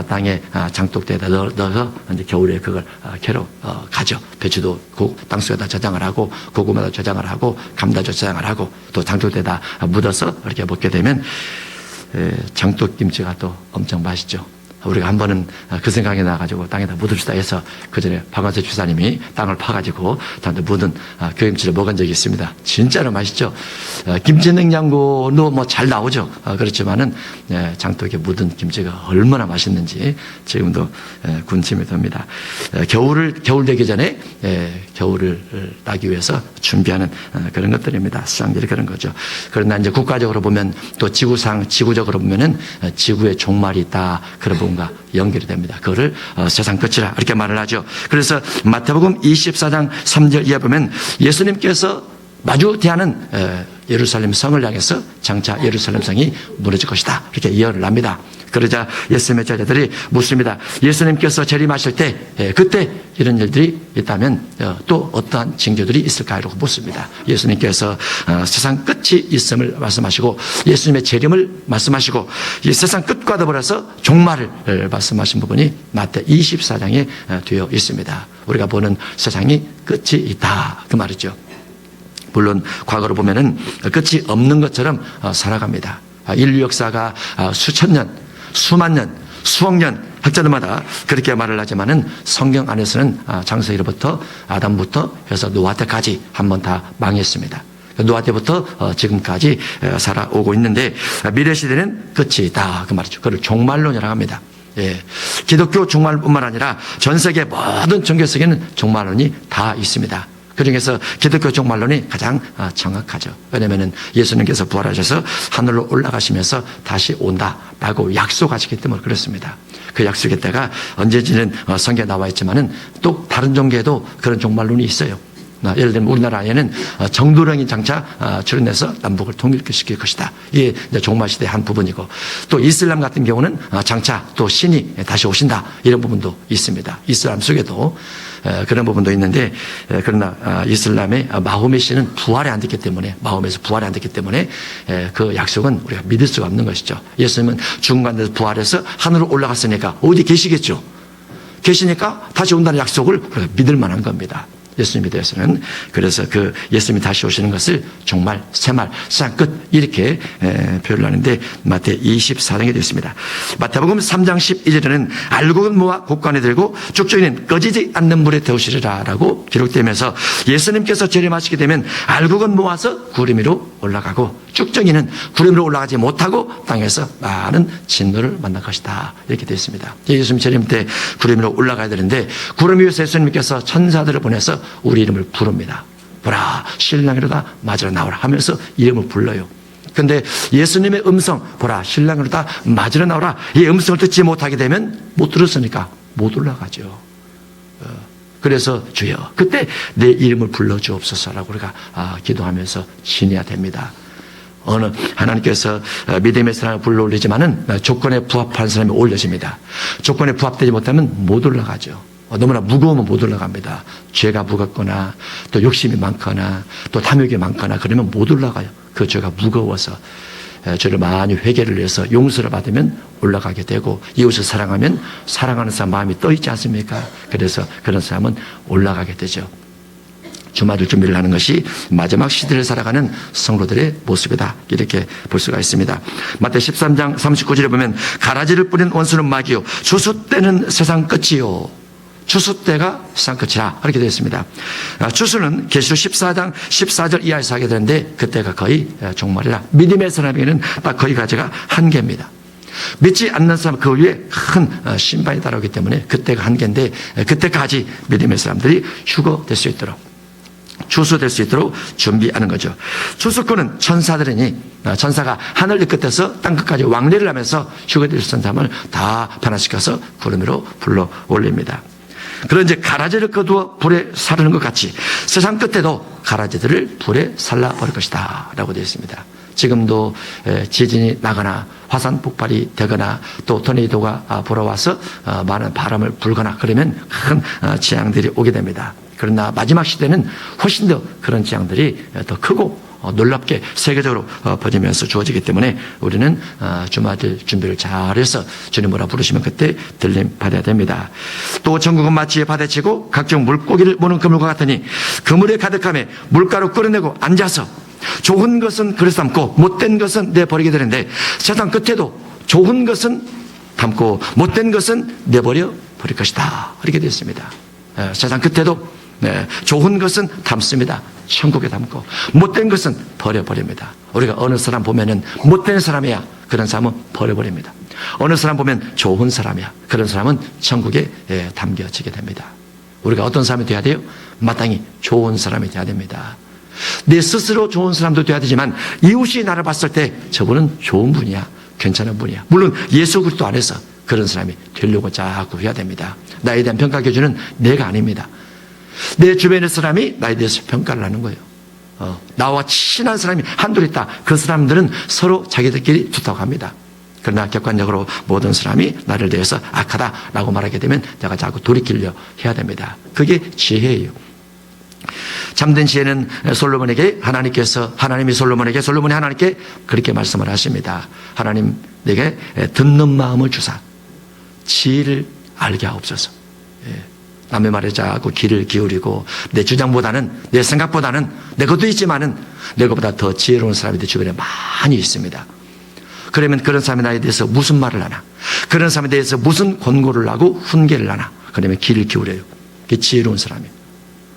땅에 장독대에다 넣어서 이제 겨울에 그걸 캐러 가죠. 배추도 땅속에다 저장을 하고 고구마도 저장을 하고 감자도 저장을 하고 또 장독대에다 묻어서 이렇게 먹게 되면 장독김치가 또 엄청 맛있죠. 우리가 한 번은 그 생각이 나가지고 땅에다 묻읍시다 해서 그 전에 박완서 주사님이 땅을 파가지고 땅에 묻은 그 김치를 먹은 적이 있습니다. 진짜로 맛있죠. 김치 냉장고도 뭐 잘 나오죠. 그렇지만은 장독에 묻은 김치가 얼마나 맛있는지 지금도 군침이 돕니다. 겨울 되기 전에 겨울을 나기 위해서 준비하는 그런 것들입니다. 수상들이 그런 거죠. 그러나 이제 국가적으로 보면 또 지구적으로 보면은 지구에 종말이 있다. 그런 부분과 연결이 됩니다. 그거를 세상 끝이라 이렇게 말을 하죠. 그래서 마태복음 24장 3절 이하 보면 예수님께서 마주 대하는 예루살렘 성을 향해서 장차 예루살렘 성이 무너질 것이다. 이렇게 예언을 합니다. 그러자 예수님의 제자들이 묻습니다. 예수님께서 재림하실 때 그때 이런 일들이 있다면 또 어떠한 징조들이 있을까? 이러고 묻습니다. 예수님께서 세상 끝이 있음을 말씀하시고 예수님의 재림을 말씀하시고 이 세상 끝과 더불어서 종말을 말씀하신 부분이 마태 24장에 되어 있습니다. 우리가 보는 세상이 끝이 있다. 그 말이죠. 물론 과거로 보면은 끝이 없는 것처럼 살아갑니다. 인류 역사가 수천 년, 수만 년, 수억 년 학자들마다 그렇게 말을 하지만은 성경 안에서는 창세기로부터 아담부터 해서 노아 때까지 한번 다 망했습니다. 노아 때부터 지금까지 살아오고 있는데 미래 시대는 끝이 있다 그 말이죠. 그걸 종말론이라고 합니다. 기독교 종말뿐만 아니라 전 세계 모든 종교 속에는 종말론이 다 있습니다. 그중에서 기독교 종말론이 가장 정확하죠. 왜냐하면 예수님께서 부활하셔서 하늘로 올라가시면서 다시 온다라고 약속하시기 때문에 그렇습니다. 그 약속의 때가 언제지는 성경에 나와 있지만은 또 다른 종교에도 그런 종말론이 있어요. 예를 들면 우리나라에는 정도령이 장차 출현해서 남북을 통일시킬 것이다. 이게 종말시대의 한 부분이고 또 이슬람 같은 경우는 장차 또 신이 다시 오신다. 이런 부분도 있습니다. 이슬람 속에도 그런 부분도 있는데 그러나 이슬람의 마호메 씨는 부활이 안 됐기 때문에 마호메에서 부활이 안 됐기 때문에 그 약속은 우리가 믿을 수가 없는 것이죠. 예수님은 죽은 가운데서 부활해서 하늘로 올라갔으니까 어디 계시겠죠. 계시니까 다시 온다는 약속을 우리가 믿을 만한 겁니다. 예수님에 대해서는. 그래서 그 예수님이 다시 오시는 것을 종말, 새말, 세상 끝 이렇게 표현을 하는데 마태 24장에 되어 있습니다. 마태복음 3장 12절에는 알곡은 모아 곡간에 들고 쭉쭉이는 꺼지지 않는 물에 태우시리라 라고 기록되면서 예수님께서 재림하시게 되면 알곡은 모아서 구름 위로 올라가고 쭉쭉이는 구름 위로 올라가지 못하고 땅에서 많은 진노를 만날 것이다. 이렇게 되어 있습니다. 예수님 재림 때 구름 위로 올라가야 되는데 구름 위에서 예수님께서 천사들을 보내서 우리 이름을 부릅니다. 보라 신랑이로다 맞으러 나오라 하면서 이름을 불러요. 그런데 예수님의 음성 보라 신랑이로다 맞으러 나오라 이 음성을 듣지 못하게 되면 못 들었으니까 못 올라가죠. 그래서 주여 그때 내 이름을 불러주옵소서라고 우리가 기도하면서 지내야 됩니다. 어느 하나님께서 믿음의 사람을 불러올리지만은 조건에 부합한 사람이 올려집니다. 조건에 부합되지 못하면 못 올라가죠. 너무나 무거우면 못 올라갑니다. 죄가 무겁거나 또 욕심이 많거나 또 탐욕이 많거나 그러면 못 올라가요. 그 죄가 무거워서 죄를 많이 회개를 해서 용서를 받으면 올라가게 되고 이웃을 사랑하면 사랑하는 사람 마음이 떠 있지 않습니까? 그래서 그런 사람은 올라가게 되죠. 주말을 준비를 하는 것이 마지막 시대를 살아가는 성도들의 모습이다. 이렇게 볼 수가 있습니다. 마태 13장 39절에 보면 가라지를 뿌린 원수는 마귀요 추수 때는 세상 끝이요 추수 때가 세상 끝이라 그렇게 되어 있습니다. 추수는 계시록 14장 14절 이하에서 하게 되는데 그때가 거의 종말이라 믿음의 사람에게는 딱 거기까지가 한계입니다. 믿지 않는 사람 그 위에 큰 심판이 따라오기 때문에 그때가 한계인데 그때까지 믿음의 사람들이 휴거될 수 있도록 추수될 수 있도록 준비하는 거죠. 추수꾼은 천사들이니 천사가 하늘 끝에서 땅 끝까지 왕래를 하면서 휴거될 수 있는 사람을 다 변화시켜서 구름 위로 불러 올립니다. 그런 이제 가라지를 거두어 불에 사르는 것 같이 세상 끝에도 가라지들을 불에 살라버릴 것이다 라고 되어 있습니다. 지금도 지진이 나거나 화산 폭발이 되거나 또 토네이도가 불어와서 많은 바람을 불거나 그러면 큰 재앙들이 오게 됩니다. 그러나 마지막 시대는 훨씬 더 그런 재앙들이 더 크고 놀랍게 세계적으로 퍼지면서 주어지기 때문에 우리는 주말들 준비를 잘해서 주님으로 부르시면 그때 들림 받아야 됩니다. 또 전국은 마치 바다에 치고 각종 물고기를 모는 그물과 같으니 그물에 가득함에 물가로 끌어내고 앉아서 좋은 것은 그릇 담고 못된 것은 내버리게 되는데 세상 끝에도 좋은 것은 담고 못된 것은 내버려 버릴 것이다. 이렇게 되어 있습니다. 세상 끝에도 좋은 것은 담습니다. 천국에 담고 못된 것은 버려버립니다. 우리가 어느 사람 보면은 못된 사람이야, 그런 사람은 버려버립니다. 어느 사람 보면 좋은 사람이야, 그런 사람은 천국에 담겨지게 됩니다. 우리가 어떤 사람이 돼야 돼요? 마땅히 좋은 사람이 돼야 됩니다. 내 스스로 좋은 사람도 돼야 되지만 이웃이 나를 봤을 때 저분은 좋은 분이야, 괜찮은 분이야, 물론 예수 그리스도 안에서 그런 사람이 되려고 자꾸 해야 됩니다. 나에 대한 평가 기준은 내가 아닙니다. 내 주변의 사람이 나에 대해서 평가를 하는 거예요. 나와 친한 사람이 한둘 있다. 그 사람들은 서로 자기들끼리 좋다고 합니다. 그러나 객관적으로 모든 사람이 나를 대해서 악하다라고 말하게 되면 내가 자꾸 돌이키려 해야 됩니다. 그게 지혜예요. 참된 지혜는 솔로몬에게 하나님이 솔로몬이 하나님께 그렇게 말씀을 하십니다. 하나님 내게 듣는 마음을 주사 지혜를 알게 하옵소서. 남의 말에 자꾸 귀를 기울이고 내 주장보다는, 내 생각보다는, 내 것도 있지만은 내 것보다 더 지혜로운 사람이 내 주변에 많이 있습니다. 그러면 그런 사람이 나에 대해서 무슨 말을 하나, 그런 사람에 대해서 무슨 권고를 하고 훈계를 하나, 그러면 귀를 기울여요. 그게 지혜로운 사람이에요.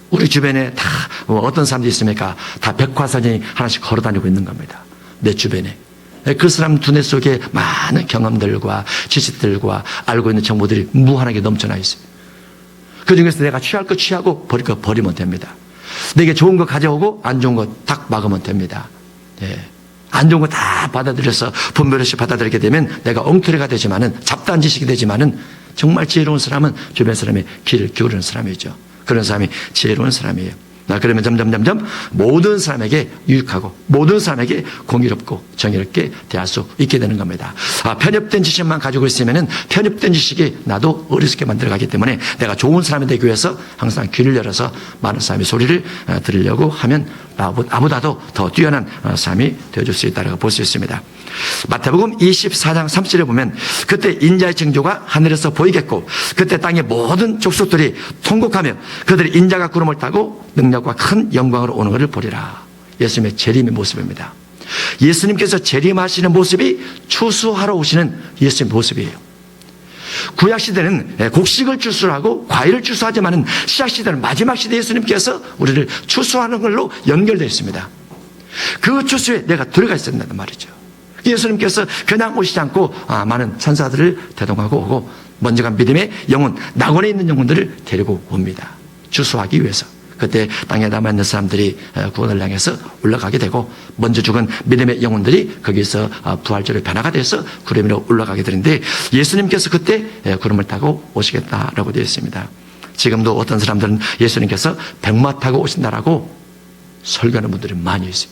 우리 주변에 다 어떤 사람들이 있습니까? 다 백화사전이 하나씩 걸어다니고 있는 겁니다. 내 주변에. 그 사람 두뇌 속에 많은 경험들과 지식들과 알고 있는 정보들이 무한하게 넘쳐나 있어요. 그 중에서 내가 취할 거 취하고 버릴 거 버리면 됩니다. 내게 좋은 거 가져오고 안 좋은 거 딱 막으면 됩니다. 안 좋은 거 다 받아들여서 분별없이 받아들이게 되면 내가 엉터리가 되지만은, 잡다한 지식이 되지만은, 정말 지혜로운 사람은 주변 사람의 귀를 기울이는 사람이죠. 그런 사람이 지혜로운 사람이에요. 그러면 점점 모든 사람에게 유익하고 모든 사람에게 공의롭고 정의롭게 대할 수 있게 되는 겁니다. 편협된 지식만 가지고 있으면은 편협된 지식이 나도 어리석게 만들어가기 때문에 내가 좋은 사람이 되기 위해서 항상 귀를 열어서 많은 사람의 소리를 들으려고 하면 나보다도 더 뛰어난 사람이 되어줄 수 있다고 볼 수 있습니다. 마태복음 24장 30절에 보면 그때 인자의 징조가 하늘에서 보이겠고 그때 땅의 모든 족속들이 통곡하며 그들이 인자가 구름을 타고 능력과 큰 영광으로 오는 것을 보리라. 예수님의 재림의 모습입니다. 예수님께서 재림하시는 모습이 추수하러 오시는 예수님의 모습이에요. 구약시대는 곡식을 추수하고 과일을 추수하지만은 신약시대는 마지막 시대 예수님께서 우리를 추수하는 걸로 연결되어 있습니다. 그 추수에 내가 들어가 있어야 된단 말이죠. 예수님께서 그냥 오시지 않고 많은 천사들을 대동하고 오고 먼저 간 믿음의 영혼, 낙원에 있는 영혼들을 데리고 옵니다. 추수하기 위해서. 그때 땅에 남아있는 사람들이 구원을 향해서 올라가게 되고 먼저 죽은 믿음의 영혼들이 거기서 부활절의 변화가 돼서 구름 위로 올라가게 되는데 예수님께서 그때 구름을 타고 오시겠다라고 되어 있습니다. 지금도 어떤 사람들은 예수님께서 백마 타고 오신다라고 설교하는 분들이 많이 있어요.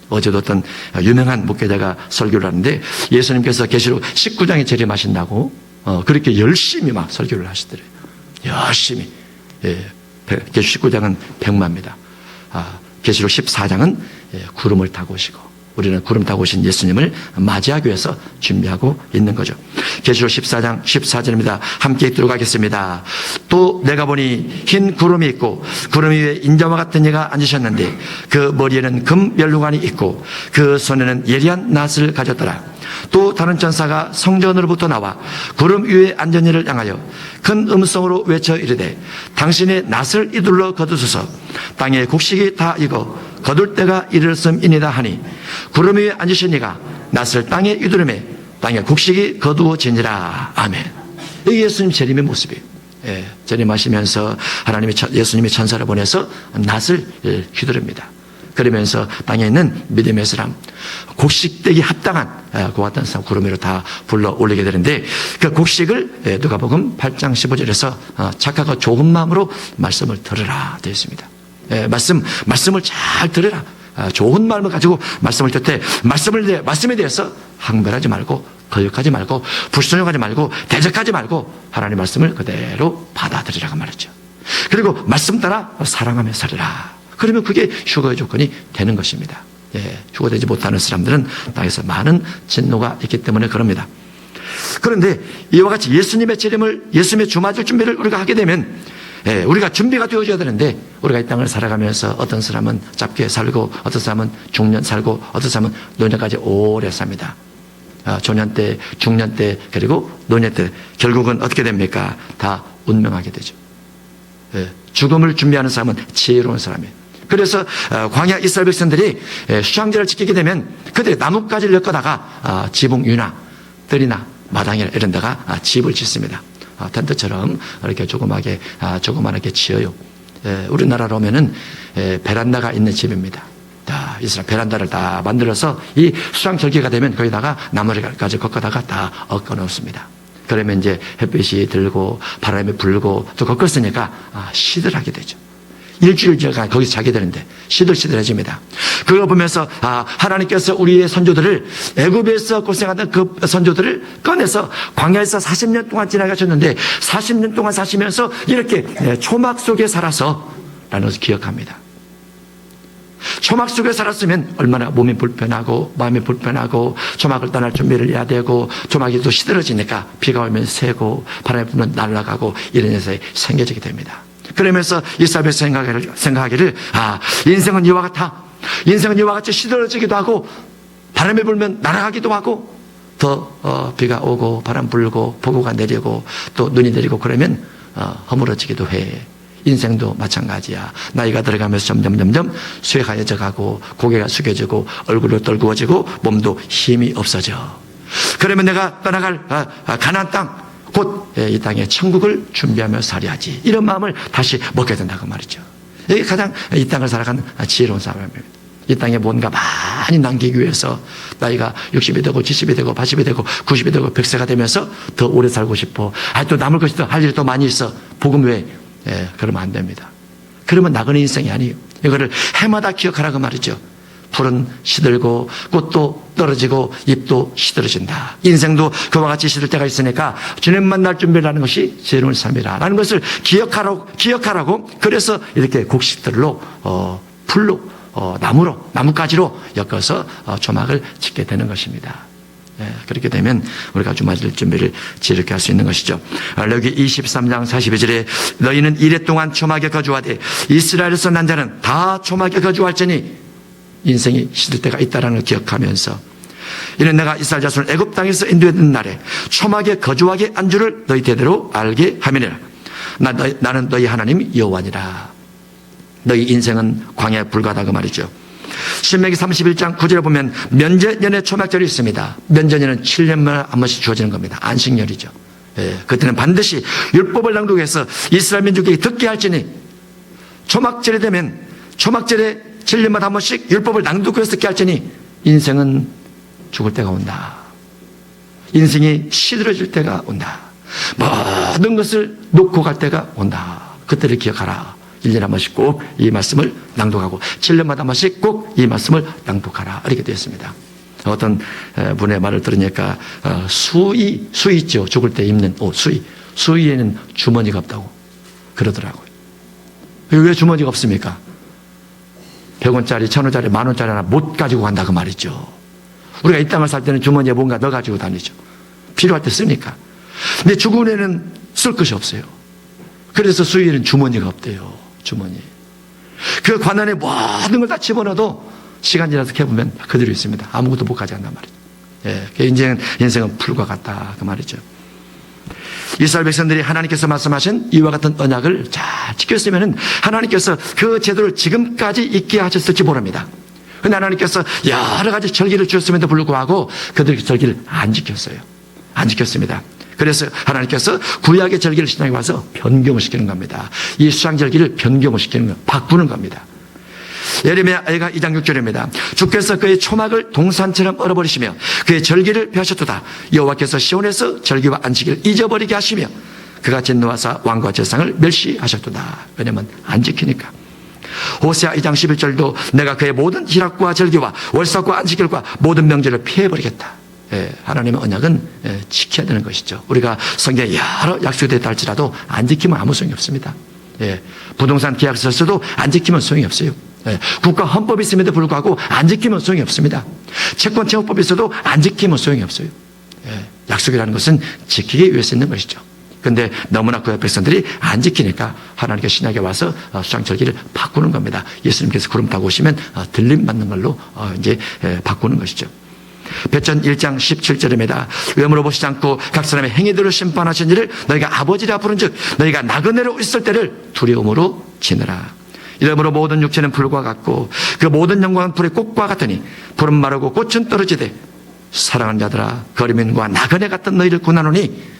어제도 어떤 유명한 목회자가 설교를 하는데 예수님께서 계시록 19장에 재림하신다고 그렇게 열심히 막 설교를 하시더래요. 열심히. 계시록 19장은 백마입니다. 계시록 14장은 구름을 타고 오시고 우리는 구름 타고 오신 예수님을 맞이하기 위해서 준비하고 있는 거죠. 계시록 14장 14절입니다. 함께 읽도록 하겠습니다. 또 내가 보니 흰 구름이 있고 구름 위에 인자와 같은 이가 앉으셨는데 그 머리에는 금 면류관이 있고 그 손에는 예리한 낫을 가졌더라. 또 다른 천사가 성전으로부터 나와 구름 위에 앉은 이를 향하여 큰 음성으로 외쳐 이르되 당신의 낫을 이둘러 거두소서. 땅에 곡식이 다 익어 거둘 때가 이르렀음이니이다 하니 구름 위에 앉으신 이가 낫을 땅에 이두르매 땅에 곡식이 거두어지니라. 아멘. 이게 예수님 재림의 모습이에요. 재림하시면서 예수님이 천사를 보내서 낫을 휘두릅니다. 그러면서 땅에 있는 믿음의 사람, 곡식되기 합당한 그 같은 사람 구름 위로 다 불러 올리게 되는데 그 곡식을 누가복음 8장 15절에서 착하고 좋은 마음으로 말씀을 들으라 되어 있습니다. 말씀을 잘 들으라. 좋은 마음을 가지고 말씀을 들 때 말씀에 대해서 항변하지 말고 거역하지 말고 불순종하지 말고 대적하지 말고 하나님의 말씀을 그대로 받아들이라고 말했죠. 그리고 말씀 따라 사랑하며 살으라. 그러면 그게 휴거의 조건이 되는 것입니다. 휴거되지 못하는 사람들은 땅에서 많은 진노가 있기 때문에 그럽니다. 그런데 이와 같이 예수님의 재림을, 예수님의 주맞을 준비를 우리가 하게 되면 우리가 준비가 되어져야 되는데, 우리가 이 땅을 살아가면서 어떤 사람은 짧게 살고, 어떤 사람은 중년 살고, 어떤 사람은 노년까지 오래 삽니다. 조년 때, 중년 때, 그리고 노년 때 결국은 어떻게 됩니까? 다 운명하게 되죠. 죽음을 준비하는 사람은 지혜로운 사람이에요. 그래서 광야 이스라엘 백성들이 수장제를 지키게 되면 그들이 나뭇가지를 엮어다가 지붕 위나 뜰이나 마당이나 이런 데가 집을 짓습니다. 텐트처럼 이렇게 조그맣게 지어요. 우리나라로 오면은 베란다가 있는 집입니다. 이스라엘 베란다를 다 만들어서 이 수장절기가 되면 거기다가 나무까지 걷어다가 다 얹어 놓습니다. 그러면 이제 햇빛이 들고 바람이 불고 또 걷었으니까 시들하게 되죠. 일주일 제가 거기서 자게 되는데 시들시들해집니다. 그걸 보면서 하나님께서 우리의 선조들을, 애굽에서 고생하던 그 선조들을 꺼내서 광야에서 40년 동안 지나가셨는데 40년 동안 사시면서 이렇게 초막 속에 살아서 라는 것을 기억합니다. 초막 속에 살았으면 얼마나 몸이 불편하고 마음이 불편하고, 초막을 떠날 준비를 해야 되고, 초막이 또 시들어지니까 비가 오면 새고 바람이 불면 날아가고 이런 일이 생겨지게 됩니다. 그러면서 이스라엘 생각하기를 인생은 이와 같아. 인생은 이와 같이 시들어지기도 하고 바람이 불면 날아가기도 하고, 더 비가 오고 바람 불고 폭우가 내리고 또 눈이 내리고 그러면 허물어지기도 해. 인생도 마찬가지야. 나이가 들어가면서 점점 쇠하여져 가고 고개가 숙여지고 얼굴도 떨구어지고 몸도 힘이 없어져. 그러면 내가 떠나갈 가나안 땅, 곧 이 땅에 천국을 준비하며 살아야지, 이런 마음을 다시 먹게 된다고 말이죠. 이게 가장 이 땅을 살아가는 지혜로운 사람입니다. 이 땅에 뭔가 많이 남기기 위해서 나이가 60이 되고 70이 되고 80이 되고 90이 되고 100세가 되면서 더 오래 살고 싶어. 또 남을 것이 더 할 일이 더 많이 있어. 복음 외에. 그러면 안 됩니다. 그러면 나그네 인생이 아니에요. 이거를 해마다 기억하라고 말이죠. 풀은 시들고 꽃도 떨어지고 잎도 시들어진다. 인생도 그와 같이 시들 때가 있으니까 주님 만날 준비를 하는 것이 지혜로운 삶이라는 것을 기억하라고 그래서 이렇게 곡식들로 풀로 나뭇가지로 엮어서 조막을 짓게 되는 것입니다. 그렇게 되면 우리가 주맞을 준비를 지렇게 할 수 있는 것이죠. 레위기 23장 42절에 너희는 이래 동안 초막에 거주하되 이스라엘에서 난 자는 다 초막에 거주할지니, 인생이 시들 때가 있다는 걸 기억하면서, 이는 내가 이스라엘 자손을 애굽 땅에서 인도했던 날에 초막에 거주하게 한 줄을 너희 대대로 알게 하미니라. 나는 너희 하나님 여호와니라. 너희 인생은 광야에 불과하다고 말이죠. 신명기 31장 9절에 보면 면제년의 초막절이 있습니다. 면제년은 7년마다 한 번씩 주어지는 겁니다. 안식년이죠. 그때는 반드시 율법을 낭독해서 이스라엘 민족에게 듣게 할지니, 초막절이 되면 초막절에 7년마다 한 번씩 율법을 낭독해서 듣게 할지니 인생은 죽을 때가 온다. 인생이 시들어질 때가 온다. 모든 것을 놓고 갈 때가 온다. 그때를 기억하라. 1년에 한 번씩 꼭 이 말씀을 낭독하고 7년마다 한 번씩 꼭 이 말씀을 낭독하라. 이렇게 되어 있습니다. 어떤 분의 말을 들으니까 수의 있죠. 죽을 때 입는 옷, 수의에는 주머니가 없다고 그러더라고요. 왜 주머니가 없습니까? 100원짜리, 1000원짜리, 만원짜리 하나 못 가지고 간다고 말이죠. 우리가 이 땅을 살 때는 주머니에 뭔가 넣어 가지고 다니죠. 필요할 때 쓰니까. 근데 죽은 후에는 쓸 것이 없어요. 그래서 수의에는 주머니가 없대요. 주머니. 그 관안에 모든 걸 다 집어넣어도 시간 지나서 캐보면 그대로 있습니다. 아무것도 못 가져간단 말이죠. 인생은 풀과 같다. 그 말이죠. 이스라엘 백성들이 하나님께서 말씀하신 이와 같은 언약을 잘 지켰으면 하나님께서 그 제도를 지금까지 있게 하셨을지 모릅니다. 그런데 하나님께서 여러 가지 절기를 주셨음에도 불구하고 그들이 절기를 안 지켰어요. 안 지켰습니다. 그래서 하나님께서 구약의 절기를 신앙에 와서 변경을 시키는 겁니다. 이 수장절기를 변경을 시키는 거, 바꾸는 겁니다. 예레미야 2장 6절입니다. 주께서 그의 초막을 동산처럼 얼어버리시며 그의 절기를 펴셨도다. 여호와께서 시온에서 절기와 안식일을 잊어버리게 하시며 그가 진노하사 왕과 제상을 멸시하셨도다. 왜냐하면 안 지키니까. 호세아 2장 11절도 내가 그의 모든 희락과 절기와 월삭과 안식일과 모든 명절을 피해버리겠다. 하나님의 언약은 지켜야 되는 것이죠. 우리가 성경에 여러 약속이 됐다 할지라도 안 지키면 아무 소용이 없습니다. 부동산 계약서에서도 안 지키면 소용이 없어요. 국가 헌법이 있음에도 불구하고 안 지키면 소용이 없습니다. 채권채무법이 있어도 안 지키면 소용이 없어요. 약속이라는 것은 지키기 위해서 있는 것이죠. 그런데 너무나 그 백성들이 안 지키니까 하나님께 신약에 와서 수장절기를 바꾸는 겁니다. 예수님께서 구름 타고 오시면 들림 받는 걸로 이제 바꾸는 것이죠. 베전 1장 17절입니다. 외모로 보시지 않고 각 사람의 행위대로 심판하신 이를 너희가 아버지라 부른즉 너희가 나그네로 있을 때를 두려움으로 지느라. 이러므로 모든 육체는 불과 같고 그 모든 영광은 불의 꽃과 같으니 불은 마르고 꽃은 떨어지되 사랑하는 자들아 거리민과 나그네 같은 너희를 고난하노니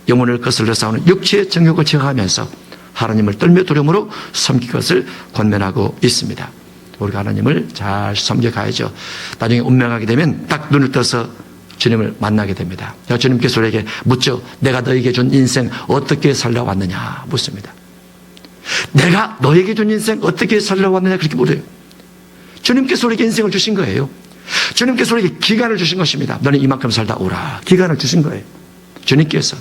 영혼을 거슬러 싸우는 육체의 정욕을 제어하면서 하나님을 떨며 두려움으로 섬길 것을 권면하고 있습니다. 우리가 하나님을 잘 섬겨가야죠. 나중에 운명하게 되면 딱 눈을 떠서 주님을 만나게 됩니다. 주님께서 우리에게 묻죠. 내가 너에게 준 인생 어떻게 살아왔느냐 묻습니다. 내가 너에게 준 인생 어떻게 살아왔느냐 그렇게 물어요. 주님께서 우리에게 인생을 주신 거예요. 주님께서 우리에게 기간을 주신 것입니다. 너는 이만큼 살다 오라. 기간을 주신 거예요. 주님께서.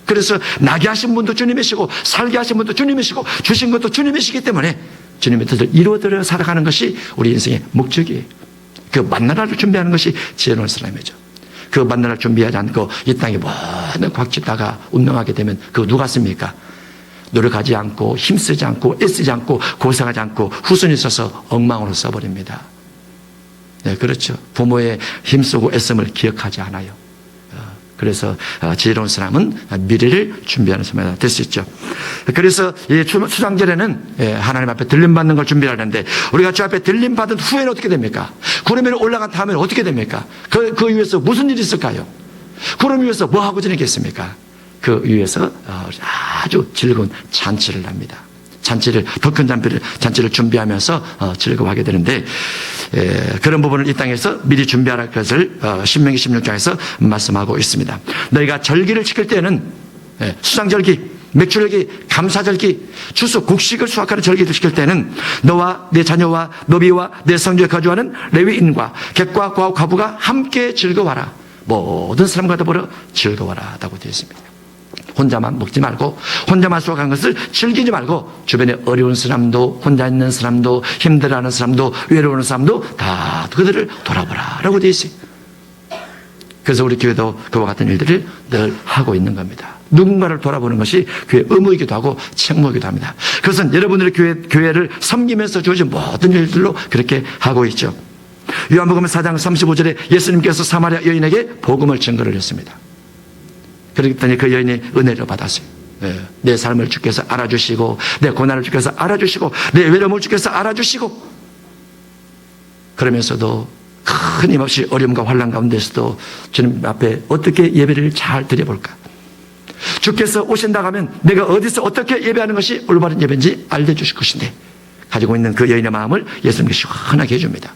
그래서 나게 하신 분도 주님이시고 살게 하신 분도 주님이시고 주신 것도 주님이시기 때문에 주님의 뜻을 이루어드려 살아가는 것이 우리 인생의 목적이에요. 그 만나라를 준비하는 것이 지혜로운 사람이죠. 그 만나라를 준비하지 않고 이 땅에 모든 곽짓다가 운명하게 되면 그거 누가 씁니까? 노력하지 않고 힘쓰지 않고 애쓰지 않고 고생하지 않고 후손이 있어서 엉망으로 써버립니다. 네, 그렇죠. 부모의 힘쓰고 애씀을 기억하지 않아요. 그래서 지혜로운 사람은 미래를 준비하는 사람이 될 수 있죠. 그래서 이 추장절에는 하나님 앞에 들림받는 걸 준비하는데 우리가 주 앞에 들림받은 후에는 어떻게 됩니까? 구름 위로 올라간 다음에는 어떻게 됩니까? 그 위에서 무슨 일이 있을까요? 구름 위에서 뭐 하고 지내겠습니까? 그 위에서 아주 즐거운 잔치를 합니다. 잔치를, 더 큰 잔치를 준비하면서 즐거워하게 되는데, 그런 부분을 이 땅에서 미리 준비하라 것을 신명기 16장에서 말씀하고 있습니다. 너희가 절기를 지킬 때는 수장절기, 맥주절기, 감사절기, 추수, 곡식을 수확하는 절기를 지킬 때는 너와 내 자녀와 노비와 내 성주에 거주하는 레위인과 객과 과부가 함께 즐거워하라. 모든 사람과 더불어 즐거워하라 라고 되어 있습니다. 혼자만 먹지 말고 혼자만 수확한 것을 즐기지 말고 주변에 어려운 사람도 혼자 있는 사람도 힘들어하는 사람도 외로운 사람도 다 그들을 돌아보라 라고 되어 있어요. 그래서 우리 교회도 그와 같은 일들을 늘 하고 있는 겁니다. 누군가를 돌아보는 것이 교회의 의무이기도 하고 책무이기도 합니다. 그것은 여러분들의 교회를 섬기면서 주어진 모든 일들로 그렇게 하고 있죠. 요한복음 4장 35절에 예수님께서 사마리아 여인에게 복음을 증거를 했습니다. 그랬더니 그 여인이 은혜를 받았어요. 내 삶을 주께서 알아주시고 내 고난을 주께서 알아주시고 내 외로움을 주께서 알아주시고 그러면서도 큰 힘없이 어려움과 환난 가운데서도 주님 앞에 어떻게 예배를 잘 드려볼까? 주께서 오신다고 하면 내가 어디서 어떻게 예배하는 것이 올바른 예배인지 알려주실 것인데 가지고 있는 그 여인의 마음을 예수님께 시원하게 해줍니다.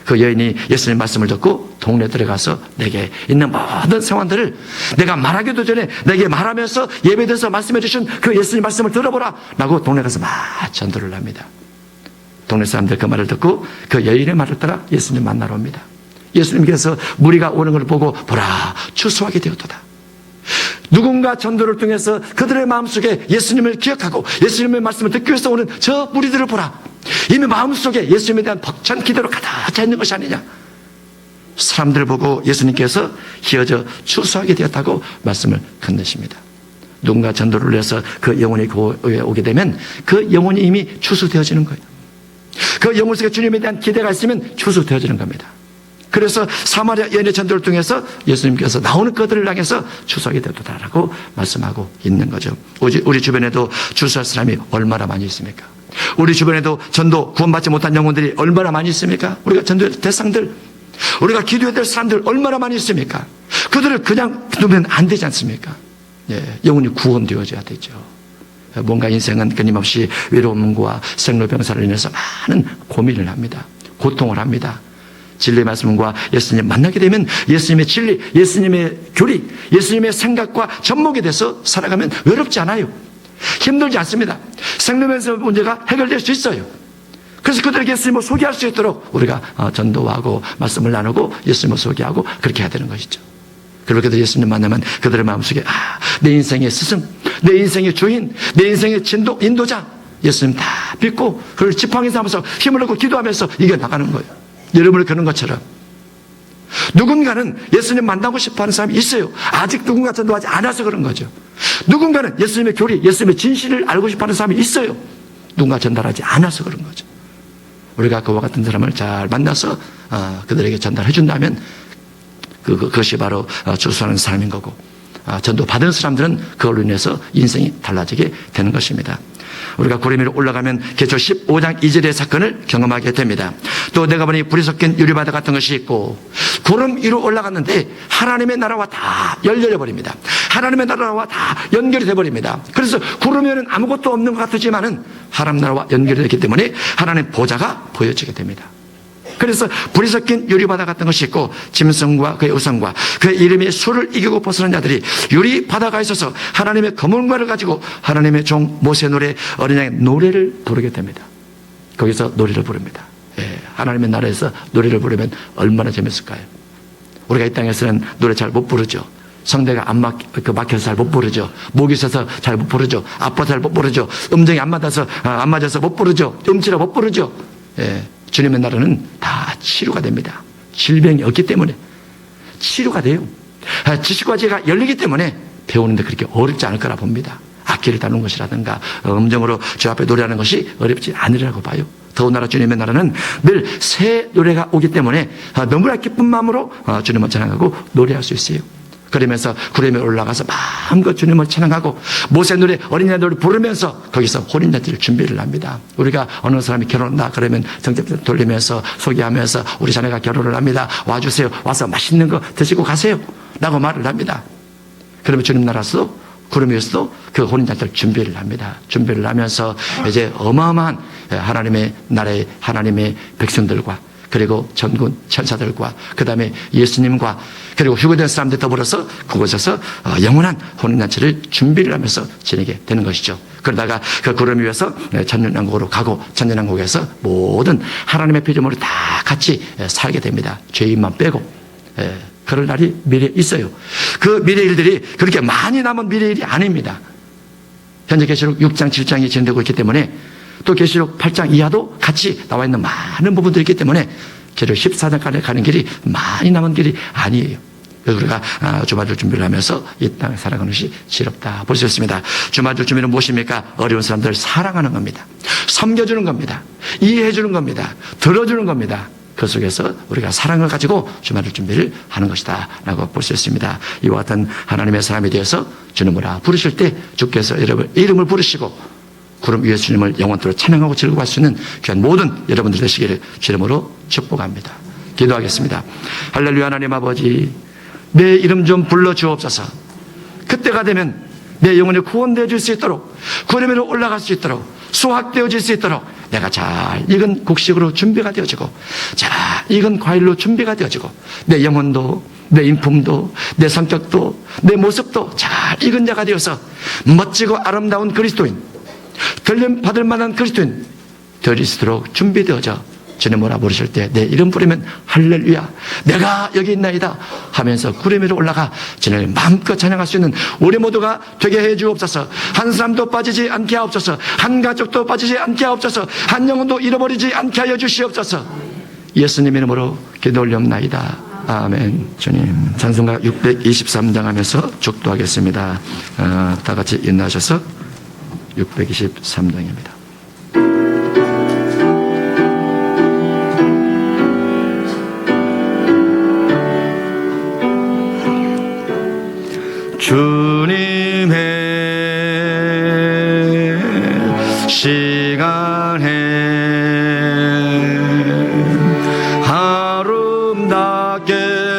그 여인이 예수님 말씀을 듣고 동네 들어가서 내게 있는 모든 상황들을 내가 말하기도 전에 내게 말하면서 예배에 대해서 말씀해 주신 그 예수님 말씀을 들어보라 라고 동네 가서 막 전도를 합니다. 동네 사람들 그 말을 듣고 그 여인의 말을 따라 예수님 만나러 옵니다. 예수님께서 무리가 오는 걸 보고 보라 추수하게 되었도다. 누군가 전도를 통해서 그들의 마음속에 예수님을 기억하고 예수님의 말씀을 듣기 위해서 오는 저 무리들을 보라. 이미 마음속에 예수님에 대한 벅찬 기대로 가득 차 있는 것이 아니냐. 사람들을 보고 예수님께서 희어져 추수하게 되었다고 말씀을 건네십니다. 누군가 전도를 해서 그 영혼이 교회에 오게 되면 그 영혼이 이미 추수되어지는 거예요. 그 영혼 속에 주님에 대한 기대가 있으면 추수되어지는 겁니다. 그래서 사마리아 여인의 전도를 통해서 예수님께서 나오는 그들을 향해서 추수하게 되었다라고 말씀하고 있는 거죠. 우리 주변에도 추수할 사람이 얼마나 많이 있습니까? 우리 주변에도 전도 구원받지 못한 영혼들이 얼마나 많이 있습니까? 우리가 전도의 대상들, 우리가 기도해야 될 사람들 얼마나 많이 있습니까? 그들을 그냥 두면 안 되지 않습니까? 영혼이 구원되어져야 되죠. 뭔가 인생은 끊임없이 외로움과 생로병사를 인해서 많은 고민을 합니다. 고통을 합니다. 진리의 말씀과 예수님 만나게 되면 예수님의 진리, 예수님의 교리, 예수님의 생각과 접목에 대해서 살아가면 외롭지 않아요. 힘들지 않습니다. 생로병사 문제가 해결될 수 있어요. 그래서 그들에게 예수님을 소개할 수 있도록 우리가 전도하고 말씀을 나누고 예수님을 소개하고 그렇게 해야 되는 것이죠. 그렇게 해서 예수님 만나면 그들의 마음속에 내 인생의 스승, 내 인생의 주인, 내 인생의 인도자, 예수님 다 믿고 그걸 지팡이 삼아서 힘을 얻고 기도하면서 이겨나가는 거예요. 여러분을 그런 것처럼 누군가는 예수님 만나고 싶어하는 사람이 있어요. 아직 누군가 전도하지 않아서 그런 거죠. 누군가는 예수님의 교리, 예수님의 진실을 알고 싶어하는 사람이 있어요. 누군가 전달하지 않아서 그런 거죠. 우리가 그와 같은 사람을 잘 만나서 그들에게 전달해 준다면 그것이 바로 주소하는 삶인 거고, 전도 받은 사람들은 그걸로 인해서 인생이 달라지게 되는 것입니다. 우리가 구름 위로 올라가면 계시록 15장 2절의 사건을 경험하게 됩니다. 또 내가 보니 불이 섞인 유리바다 같은 것이 있고, 구름 위로 올라갔는데 하나님의 나라와 다 열려 버립니다. 하나님의 나라와 다 연결이 되어버립니다. 그래서 구름 위에는 아무것도 없는 것 같지만은 하나님 나라와 연결이 됐기 때문에 하나님의 보좌가 보여지게 됩니다. 그래서 불이 섞인 유리바다 같은 것이 있고, 짐승과 그의 우상과 그의 이름의 수를 이기고 벗어난 자들이 유리바다가 있어서 하나님의 검은관을 가지고 하나님의 종 모세 노래 어린 양의 노래를 부르게 됩니다. 거기서 노래를 부릅니다. 하나님의 나라에서 노래를 부르면 얼마나 재밌을까요? 우리가 이 땅에서는 노래 잘 못 부르죠. 성대가 막혀서 잘 못 부르죠. 목이 있어서 잘 못 부르죠. 아파서 잘 못 부르죠. 음정이 안 맞아서 못 부르죠. 음치라 못 부르죠. 주님의 나라는 다 치료가 됩니다. 질병이 없기 때문에 치료가 돼요. 지식과 지혜가 열리기 때문에 배우는데 그렇게 어렵지 않을 거라 봅니다. 악기를 다루는 것이라든가 음정으로 주 앞에 노래하는 것이 어렵지 않으리라고 봐요. 더군다나 주님의 나라는 늘 새 노래가 오기 때문에 너무나 기쁜 마음으로 주님을 찬양하고 노래할 수 있어요. 그러면서 구름에 올라가서 마음껏 주님을 찬양하고 모세 노래 어린이 노래 부르면서 거기서 혼인잔치를 준비를 합니다. 우리가 어느 사람이 결혼한다 그러면 정체를 돌리면서 소개하면서 우리 자네가 결혼을 합니다. 와주세요. 와서 맛있는 거 드시고 가세요 라고 말을 합니다. 그러면 주님 나라에서도 구름 위에서도 그 혼인잔치를 준비를 합니다. 준비를 하면서 이제 어마어마한 하나님의 나라의 하나님의 백성들과 그리고 전군 천사들과 그 다음에 예수님과 그리고 휴거된 사람들 더불어서 그곳에서 영원한 혼인잔치를 준비를 하면서 지내게 되는 것이죠. 그러다가 그 구름 위에서 천년왕국으로 가고 천년왕국에서 모든 하나님의 피조물이 다 같이 살게 됩니다. 죄인만 빼고. 그럴 날이 미래에 있어요. 그 미래 일들이 그렇게 많이 남은 미래 일이 아닙니다. 현재 계시록 6장 7장이 진행되고 있기 때문에 또 계시록 8장 이하도 같이 나와 있는 많은 부분들이 있기 때문에 계시록 14장까지 가는 길이 많이 남은 길이 아니에요. 그래서 우리가 주마줄 준비를 하면서 이 땅을 살아가는 것이 지럽다 볼 수 있습니다. 주마줄 준비는 무엇입니까? 어려운 사람들을 사랑하는 겁니다. 섬겨주는 겁니다. 이해해주는 겁니다. 들어주는 겁니다. 그 속에서 우리가 사랑을 가지고 주마줄 준비를 하는 것이다 라고 볼 수 있습니다. 이와 같은 하나님의 사람에 대해서 주님으로 부르실 때 주께서 여러분 이름을 부르시고 구름 위에 주님을 영원토록 찬양하고 즐거워할 수 있는 귀한 모든 여러분들 되시기를 주님으로 축복합니다. 기도하겠습니다. 할렐루야. 하나님 아버지, 내 이름 좀 불러주옵소서. 그때가 되면 내 영혼이 구원되어질 수 있도록 구름 위로 올라갈 수 있도록 수확되어질 수 있도록 내가 잘 익은 곡식으로 준비가 되어지고 잘 익은 과일로 준비가 되어지고 내 영혼도 내 인품도 내 성격도 내 모습도 잘 익은 자가 되어서 멋지고 아름다운 그리스도인 들림 받을 만한 그리스도인 되어지도록 준비되어져 주님 뭐라 부르실 때 내 이름 부르면 할렐루야 내가 여기 있나이다 하면서 구름 위로 올라가 주님을 마음껏 찬양할 수 있는 우리 모두가 되게 해 주옵소서. 한 사람도 빠지지 않게 하옵소서. 한 가족도 빠지지 않게 하옵소서. 한 영혼도 잃어버리지 않게 하여 주시옵소서. 예수님 이름으로 기도 올려옵나이다. 아멘. 주님 찬송가 623장 하면서 축도하겠습니다. 다 같이 인나하셔서 623장입니다. 주님의 시간에 아름답게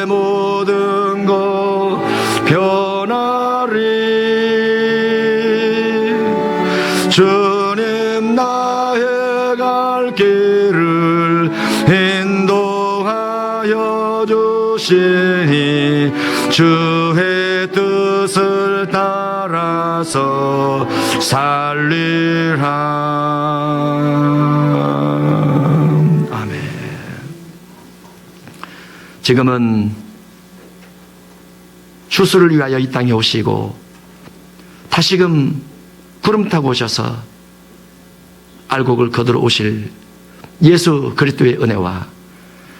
모든 것 변하리. 주님 나의 갈 길을 인도하여 주시니 주의 뜻을 따라서 살리라. 아멘. 지금은 추수를 위하여 이 땅에 오시고 다시금 구름 타고 오셔서 알곡을 거두러 오실 예수 그리스도의 은혜와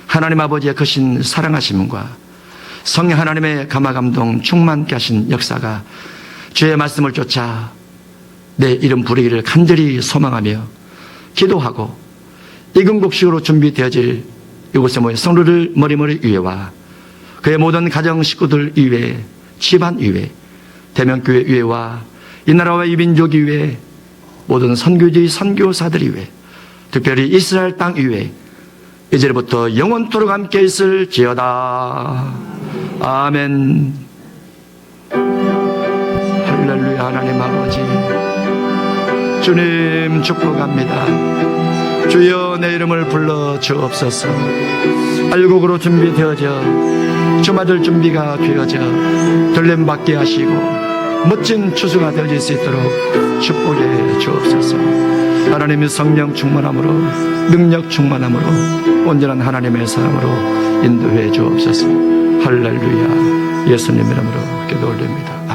하나님 아버지의 크신 사랑하심과 성령 하나님의 감화감동 충만케 하신 역사가 주의 말씀을 쫓아 내 이름 부르기를 간절히 소망하며 기도하고 이금국식으로 준비되어질 이곳에 모인 성도들 머리머리 위에와 그의 모든 가정 식구들 위에, 집안 위에, 대명교회 위에와 이 나라와 이 민족 위에, 모든 선교지 선교사들 위에, 특별히 이스라엘 땅 위에 이제부터 영원토록 함께 있을지어다. 아멘. 할렐루야. 하나님 아버지 주님 축복합니다. 주여 내 이름을 불러 주옵소서. 알곡으로 준비되어져 주맞을 준비가 되어져 들림받게 하시고 멋진 추수가 되어질 수 있도록 축복해 주옵소서. 하나님의 성령 충만함으로 능력 충만함으로 온전한 하나님의 사람으로 인도해 주옵소서. 할렐루야. 예수님 이름으로 기도 올립니다.